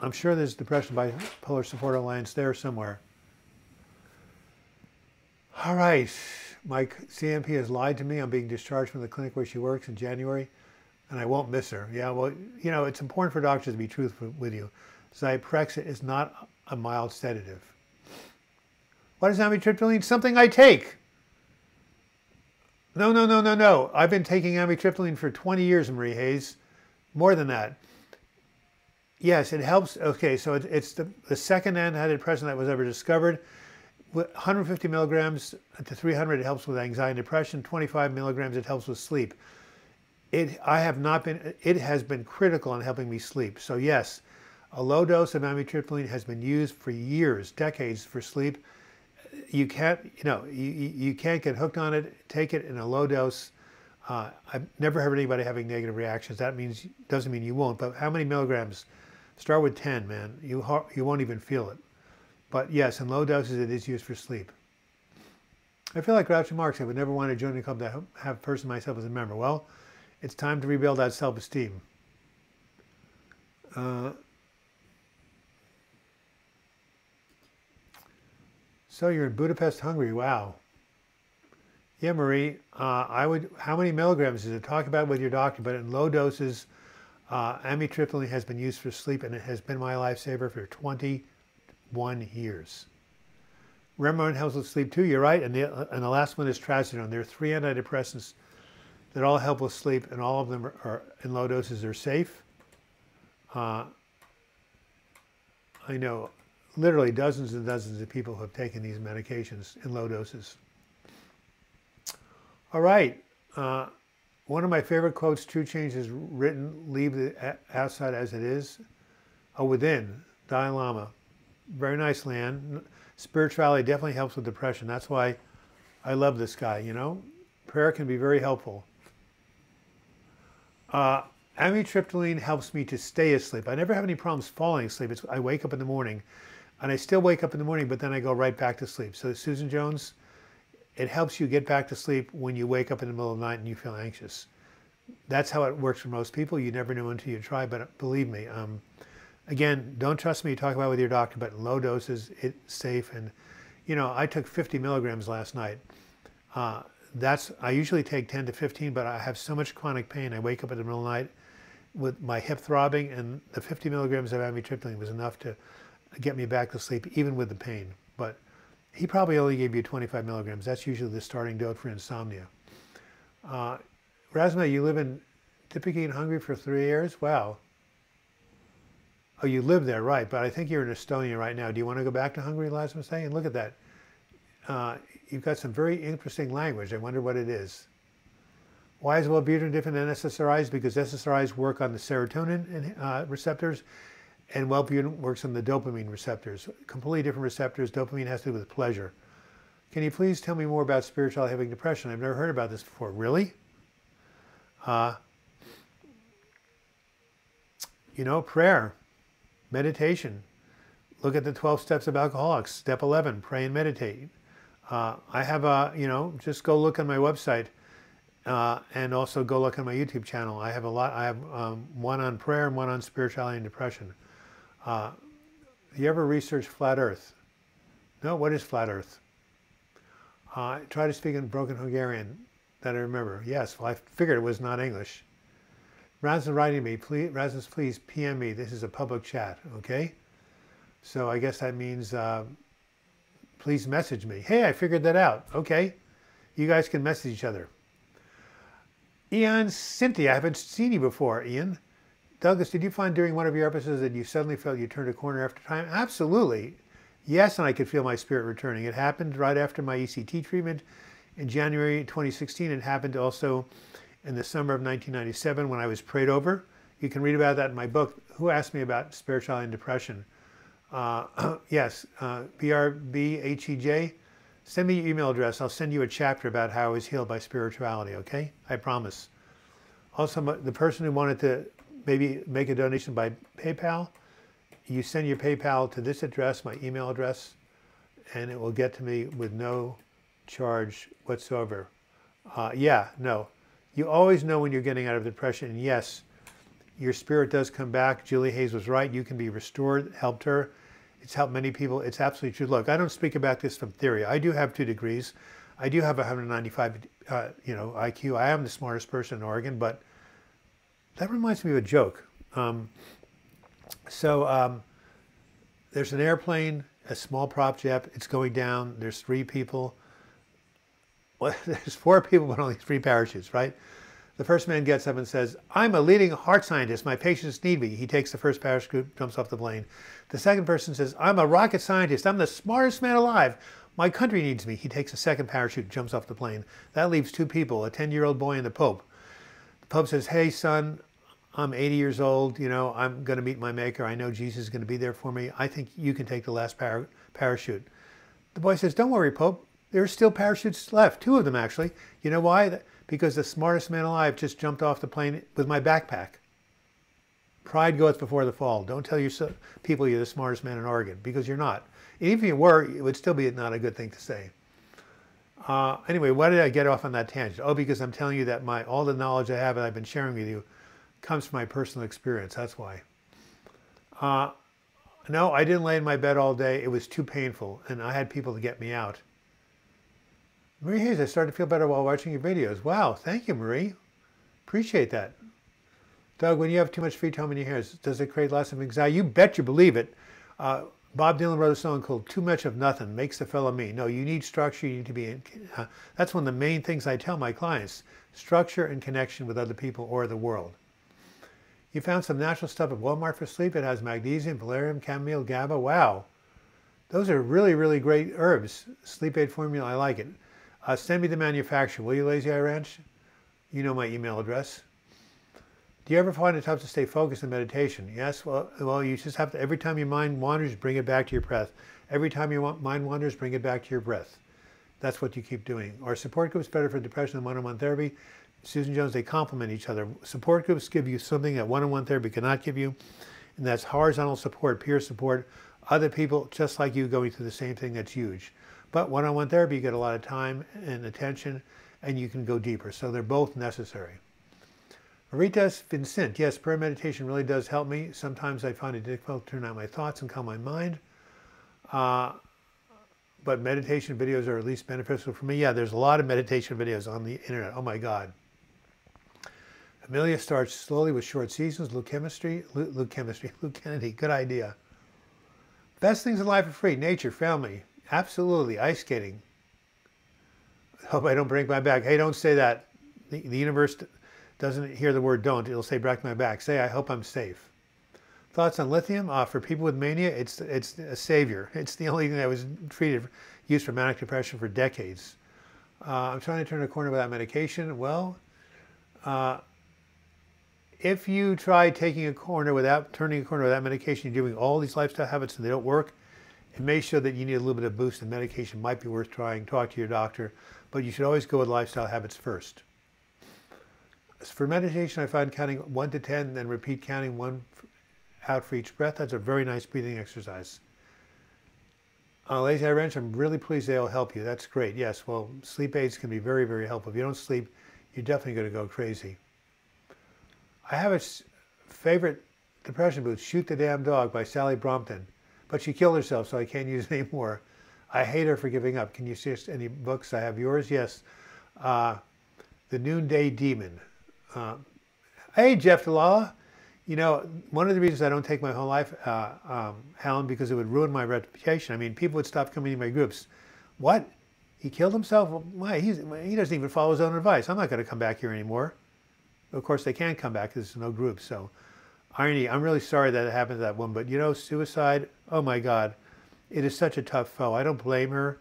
I'm sure there's Depression Bipolar Support Alliance there somewhere. All right. My CMP has lied to me. I'm being discharged from the clinic where she works in January, and I won't miss her. Yeah, well, it's important for doctors to be truthful with you. Zyprexa is not a mild sedative. What is amitriptyline? Something I take. No. I've been taking amitriptyline for 20 years, Marie Hayes. More than that. Yes, it helps. Okay, so it's the second antidepressant that was ever discovered. 150 milligrams to 300, it helps with anxiety and depression. 25 milligrams, it helps with sleep. It has been critical in helping me sleep. So yes, a low dose of amitriptyline has been used for years, decades for sleep. You can't get hooked on it. Take it in a low dose. I've never heard anybody having negative reactions. That doesn't mean you won't. But how many milligrams? Start with 10, man. You won't even feel it. But yes, in low doses, it is used for sleep. I feel like Groucho Marx. I would never want to join a club to have person myself as a member. Well, it's time to rebuild that self-esteem. So you're in Budapest, Hungary. Wow. Yeah, Marie. How many milligrams is it? Talk about it with your doctor. But in low doses, amitriptyline has been used for sleep, and it has been my lifesaver for 21 years. Remeron helps with sleep too. You're right. And the last one is trazodone. There are 3 antidepressants that all help with sleep, and all of them are in low doses. Are safe. I know literally dozens and dozens of people who have taken these medications in low doses. All right. One of my favorite quotes, True Change is written, leave the outside as it is. Within, Dalai Lama. Very nice, Lan. Spirituality definitely helps with depression. That's why I love this guy, Prayer can be very helpful. Amitriptyline helps me to stay asleep. I never have any problems falling asleep. I wake up in the morning, and I still wake up in the morning, but then I go right back to sleep. So Susan Jones, it helps you get back to sleep when you wake up in the middle of the night and you feel anxious. That's how it works for most people. You never know until you try, but believe me. Again, don't trust me to talk about it with your doctor, but in low doses, it's safe. And, I took 50 milligrams last night. I usually take 10 to 15, but I have so much chronic pain. I wake up in the middle of the night with my hip throbbing, and the 50 milligrams of amitriptyline was enough to get me back to sleep, even with the pain. But he probably only gave you 25 milligrams. That's usually the starting dose for insomnia. Rasma, you live typically in Hungary for 3 years? Wow. Oh, you live there, right? But I think you're in Estonia right now. Do you want to go back to Hungary, Lasma say? And look at that. You've got some very interesting language. I wonder what it is. Why is Wellbutrin different than SSRIs? Because SSRIs work on the serotonin receptors, and Wellbutrin works on the dopamine receptors. Completely different receptors. Dopamine has to do with pleasure. Can you please tell me more about spirituality having depression? I've never heard about this before. Really? Prayer, meditation. Look at the 12 steps of alcoholics. Step 11, pray and meditate. I have just go look on my website and also go look on my YouTube channel. I have a lot. I have one on prayer and one on spirituality and depression. You ever research flat Earth? No, what is flat Earth? Try to speak in broken Hungarian that I remember. Yes, well, I figured it was not English. Razan's writing me. Please PM me. This is a public chat, okay? So I guess that means please message me. Hey, I figured that out. Okay. You guys can message each other. Ian, Cynthia, I haven't seen you before, Ian. Douglas, did you find during one of your episodes that you suddenly felt you turned a corner after time? Absolutely. Yes, and I could feel my spirit returning. It happened right after my ECT treatment in January 2016. It happened also in the summer of 1997 when I was prayed over. You can read about that in my book, Who Asked Me About Spirituality and Depression. Yes, BRBHEJ. Send me your email address. I'll send you a chapter about how I was healed by spirituality, okay? I promise. Also, the person who wanted to maybe make a donation by PayPal, you send your PayPal to this address, my email address, and it will get to me with no charge whatsoever. Yeah, no. You always know when you're getting out of depression. And yes, your spirit does come back. Julie Hayes was right. You can be restored. Helped her. It's helped many people. It's absolutely true. Look, I don't speak about this from theory. I do have 2 degrees. I do have 195, IQ. I am the smartest person in Oregon, but that reminds me of a joke. There's an airplane, a small prop jet. It's going down. There's 3 people. Well, there's 4 people, but only 3 parachutes, right? The first man gets up and says, I'm a leading heart scientist. My patients need me. He takes the first parachute, jumps off the plane. The second person says, I'm a rocket scientist. I'm the smartest man alive. My country needs me. He takes the second parachute, jumps off the plane. That leaves 2 people, a 10-year-old boy and the Pope. The Pope says, hey, son, I'm 80 years old. I'm going to meet my maker. I know Jesus is going to be there for me. I think you can take the last parachute. The boy says, don't worry, Pope. There's still parachutes left. 2 of them, actually. You know why? Because the smartest man alive just jumped off the plane with my backpack. Pride goeth before the fall. Don't tell your people you're the smartest man in Oregon, because you're not. And even if you were, it would still be not a good thing to say. Anyway, why did I get off on that tangent? Oh, because I'm telling you that all the knowledge I have and I've been sharing with you comes from my personal experience. That's why. No, I didn't lay in my bed all day. It was too painful, and I had people to get me out. Marie Hayes, I started to feel better while watching your videos. Wow, thank you, Marie. Appreciate that. Doug, when you have too much free time in your hands, does it create lots of anxiety? You bet you believe it. Bob Dylan wrote a song called Too Much of Nothing Makes the Fellow Me. No, you need structure. You need to be that's one of the main things I tell my clients. Structure and connection with other people or the world. You found some natural stuff at Walmart for sleep. It has magnesium, valerian, chamomile, GABA. Wow. Those are really, really great herbs. Sleep aid formula, I like it. Send me the manufacturer, will you, Lazy Eye Ranch? You know my email address. Do you ever find it tough to stay focused in meditation? Yes, well, you just have to, every time your mind wanders, bring it back to your breath. Every time your mind wanders, bring it back to your breath. That's what you keep doing. Our support groups better for depression than one-on-one therapy. Susan Jones, they complement each other. Support groups give you something that one-on-one therapy cannot give you, and that's horizontal support, peer support, other people just like you going through the same thing. That's huge. But one-on-one therapy, you get a lot of time and attention, and you can go deeper. So they're both necessary. Maritas Vincent, yes, prayer meditation really does help me. Sometimes I find it difficult to turn out my thoughts and calm my mind. But meditation videos are at least beneficial for me. Yeah, there's a lot of meditation videos on the internet. Oh my God. Amelia starts slowly with short seasons. Luke Kennedy, good idea. Best things in life are free. Nature, family. Absolutely. Ice skating. Hope I don't break my back. Hey, don't say that. The universe doesn't hear the word don't. It'll say break my back. Say, I hope I'm safe. Thoughts on lithium? For people with mania, it's a savior. It's the only thing that was used for manic depression for decades. I'm trying to turn a corner without medication. Well, if you try turning a corner without medication, you're doing all these lifestyle habits and they don't work, it may show that you need a little bit of boost, and medication might be worth trying. Talk to your doctor, but you should always go with lifestyle habits first. For meditation, I find counting 1 to 10, then repeat counting 1 out for each breath. That's a very nice breathing exercise. Lazy Eye Ranch, I'm really pleased they'll help you. That's great. Yes, well, sleep aids can be very, very helpful. If you don't sleep, you're definitely going to go crazy. I have a favorite depression book, Shoot the Damn Dog by Sally Brompton. But she killed herself, so I can't use it anymore. I hate her for giving up. Can you suggest any books? I have yours, yes. The Noonday Demon. Hey, Jeff Delala. One of the reasons I don't take my whole life, Helen, because it would ruin my reputation. I mean, people would stop coming to my groups. What? He killed himself? Well, why? He doesn't even follow his own advice. I'm not going to come back here anymore. Of course, they can't come back because there's no group. So, irony, I'm really sorry that it happened to that woman. But, suicide, oh my God, it is such a tough foe. I don't blame her,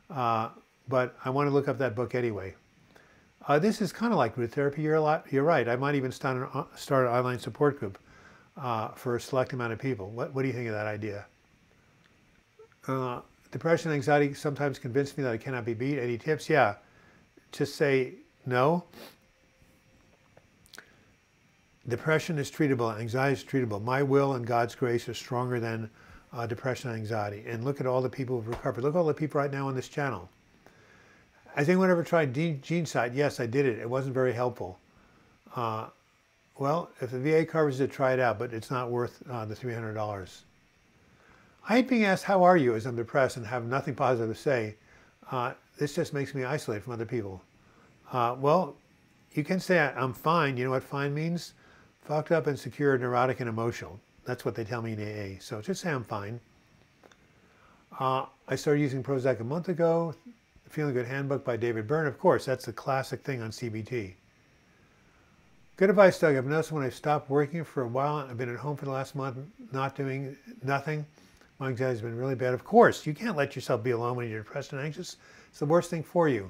but I want to look up that book anyway. This is kind of like group therapy. You're right. I might even start an online support group for a select amount of people. What do you think of that idea? Depression and anxiety sometimes convince me that I cannot be beat. Any tips? Yeah. Just say no. Depression is treatable. Anxiety is treatable. My will and God's grace are stronger than depression and anxiety. And look at all the people who've recovered. Look at all the people right now on this channel. Has anyone ever tried GeneSight? Yes, I did it. It wasn't very helpful. Well, if the VA covers it, try it out, but it's not worth the $300. I hate being asked, how are you, as I'm depressed and have nothing positive to say. This just makes me isolate from other people. Well, you can say I'm fine. You know what fine means? Fucked up, insecure, neurotic, and emotional. That's what they tell me in AA. So just say I'm fine. I started using Prozac a month ago. Feeling Good Handbook by David Byrne. Of course, that's a classic thing on CBT. Good advice, Doug. I've noticed when I've stopped working for a while, I've been at home for the last month, not doing nothing. My anxiety has been really bad. Of course, you can't let yourself be alone when you're depressed and anxious. It's the worst thing for you.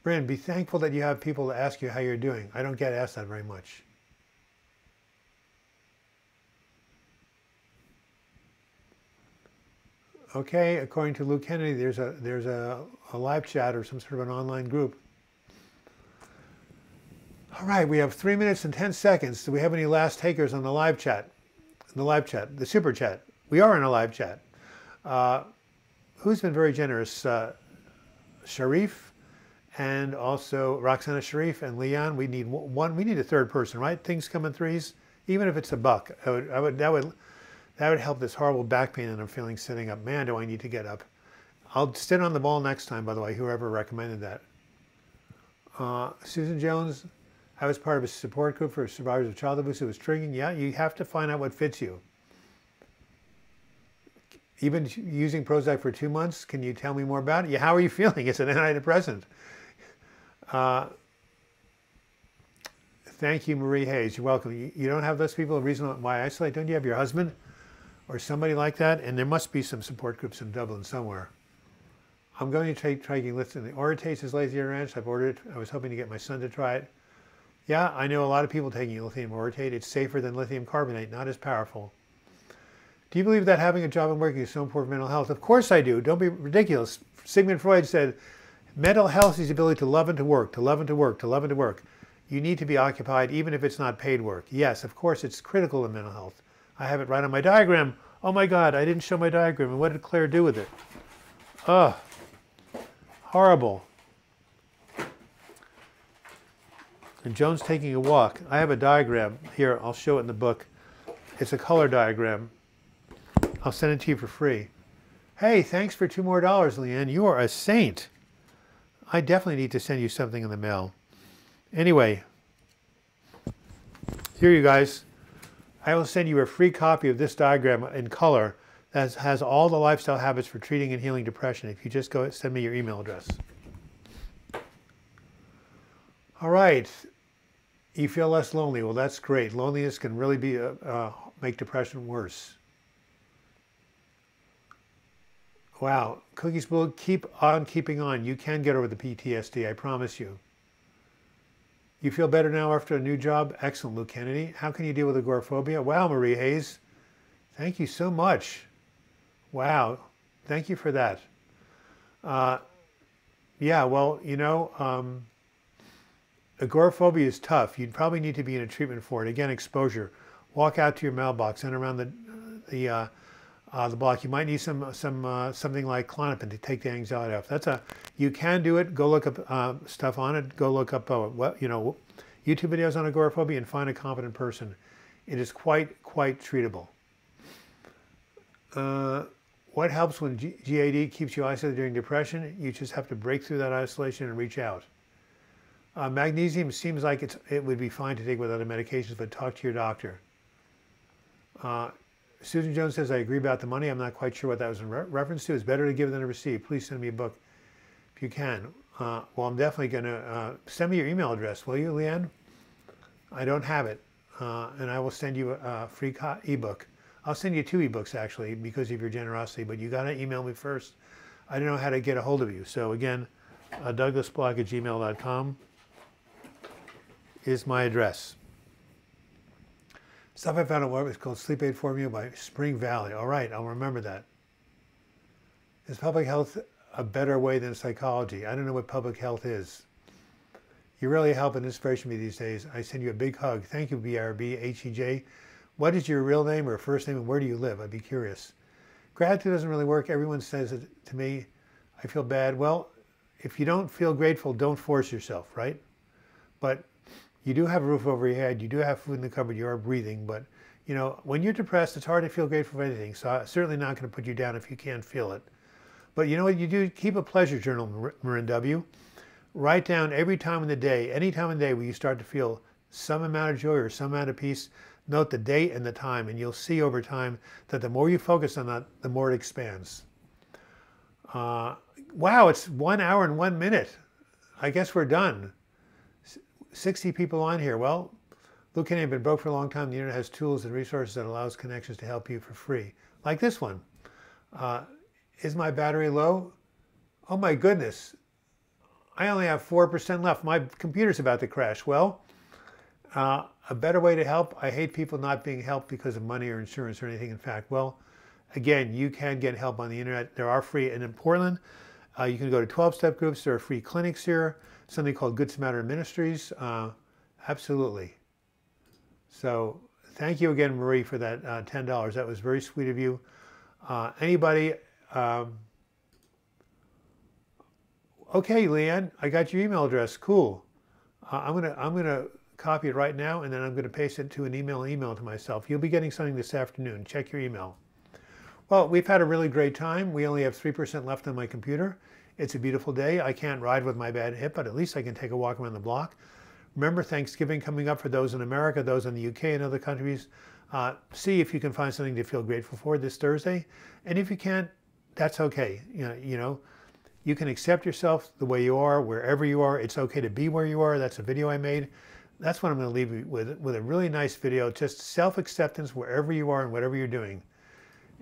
Bryn, be thankful that you have people to ask you how you're doing. I don't get asked that very much. Okay, according to Luke Kennedy, there's a live chat or some sort of an online group. All right, we have 3 minutes and 10 seconds. Do we have any last takers on the live chat? The super chat. We are in a live chat. Who's been very generous? Sharif and also Roxana Sharif and Leon. We need one. We need a third person, right? Things come in threes. Even if it's a buck, that would help this horrible back pain that I'm feeling sitting up. Man, do I need to get up. I'll sit on the ball next time, by the way, whoever recommended that. Susan Jones, I was part of a support group for survivors of child abuse. It was triggering. Yeah, you have to find out what fits you. You've been using Prozac for 2 months. Can you tell me more about it? Yeah, how are you feeling? It's an antidepressant. Thank you, Marie Hayes. You're welcome. You don't have those people, a reason why I isolate. Don't you have your husband or somebody like that? And there must be some support groups in Dublin somewhere. I'm going to try taking lithium. The Orotace is lazy ranch. I've ordered it. I was hoping to get my son to try it. Yeah, I know a lot of people taking lithium orotate. It's safer than lithium carbonate, not as powerful. Do you believe that having a job and working is so important for mental health? Of course I do. Don't be ridiculous. Sigmund Freud said, mental health is the ability to love and to work, to love and to work, to love and to work. You need to be occupied even if it's not paid work. Yes, of course, it's critical in mental health. I have it right on my diagram. Oh my God, I didn't show my diagram. And what did Claire do with it? Ugh, horrible. And Joan's taking a walk. I have a diagram here. I'll show it in the book. It's a color diagram. I'll send it to you for free. Hey, thanks for $2 more, Leanne. You are a saint. I definitely need to send you something in the mail. Anyway, here you guys. I will send you a free copy of this diagram in color that has all the lifestyle habits for treating and healing depression. If you just go send me your email address. All right. You feel less lonely. Well, that's great. Loneliness can really be make depression worse. Wow. Cookies will keep on keeping on. You can get over the PTSD, I promise you. You feel better now after a new job? Excellent, Luke Kennedy. How can you deal with agoraphobia? Wow, Marie Hayes. Thank you so much. Wow. Thank you for that. Yeah, well, you know, agoraphobia is tough. You'd probably need to be in a treatment for it. Again, exposure. Walk out to your mailbox and around the block. You might need something like Klonopin to take the anxiety off. You can do it. Go look up stuff on it. Go look up YouTube videos on agoraphobia and find a competent person. It is quite treatable. What helps when GAD keeps you isolated during depression? You just have to break through that isolation and reach out. Magnesium seems like it would be fine to take with other medications, but talk to your doctor. Susan Jones says, I agree about the money. I'm not quite sure what that was in reference to. It's better to give than to receive. Please send me a book if you can. Well, I'm definitely going to send me your email address, will you, Leanne? I don't have it, and I will send you a free ebook. I'll send you 2 ebooks, actually, because of your generosity, but you got to email me first. I don't know how to get a hold of you. So again, douglasblock@gmail.com is my address. Stuff I found on web is called Sleep Aid Formula by Spring Valley. All right, I'll remember that. Is public health a better way than psychology? I don't know what public health is. You really help and inspiration me these days. I send you a big hug. Thank you, BRB, HEJ. What is your real name or first name and where do you live? I'd be curious. Gratitude doesn't really work. Everyone says it to me. I feel bad. Well, if you don't feel grateful, don't force yourself, right? But you do have a roof over your head. You do have food in the cupboard. You are breathing. But, you know, when you're depressed, it's hard to feel grateful for anything. So I'm certainly not going to put you down if you can't feel it. But you know what you do? Keep a pleasure journal, Marin W. Write down every time in the day, any time in the day where you start to feel some amount of joy or some amount of peace. Note the date and the time, and you'll see over time that the more you focus on that, the more it expands. Wow, it's 1 hour and 1 minute. I guess we're done. 60 people on here. Well, Luke Kenny, I've been broke for a long time. The internet has tools and resources that allows connections to help you for free. Like this one. Is my battery low? Oh my goodness. I only have 4% left. My computer's about to crash. Well, a better way to help. I hate people not being helped because of money or insurance or anything. In fact, well, again, you can get help on the internet. There are free, and in Portland, you can go to 12-step groups. There are free clinics here, something called Good Samaritan Ministries. Absolutely. So thank you again, Marie, for that $10. That was very sweet of you. Anybody? Okay, Leanne, I got your email address. Cool. I'm gonna copy it right now, and then I'm gonna paste it to an email to myself. You'll be getting something this afternoon. Check your email. Well, we've had a really great time. We only have 3% left on my computer. It's a beautiful day. I can't ride with my bad hip, but at least I can take a walk around the block. Remember Thanksgiving coming up for those in America, those in the UK and other countries. See if you can find something to feel grateful for this Thursday. And if you can't, that's okay. You know, you can accept yourself the way you are, wherever you are. It's okay to be where you are. That's a video I made. That's what I'm going to leave you with a really nice video, just self-acceptance wherever you are and whatever you're doing.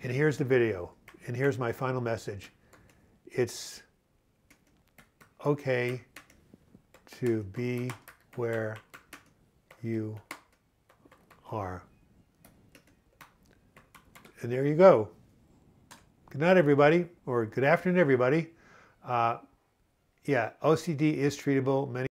And here's the video. And here's my final message. It's okay to be where you are. And there you go. Good night, everybody, or good afternoon, everybody. Yeah, OCD is treatable. Many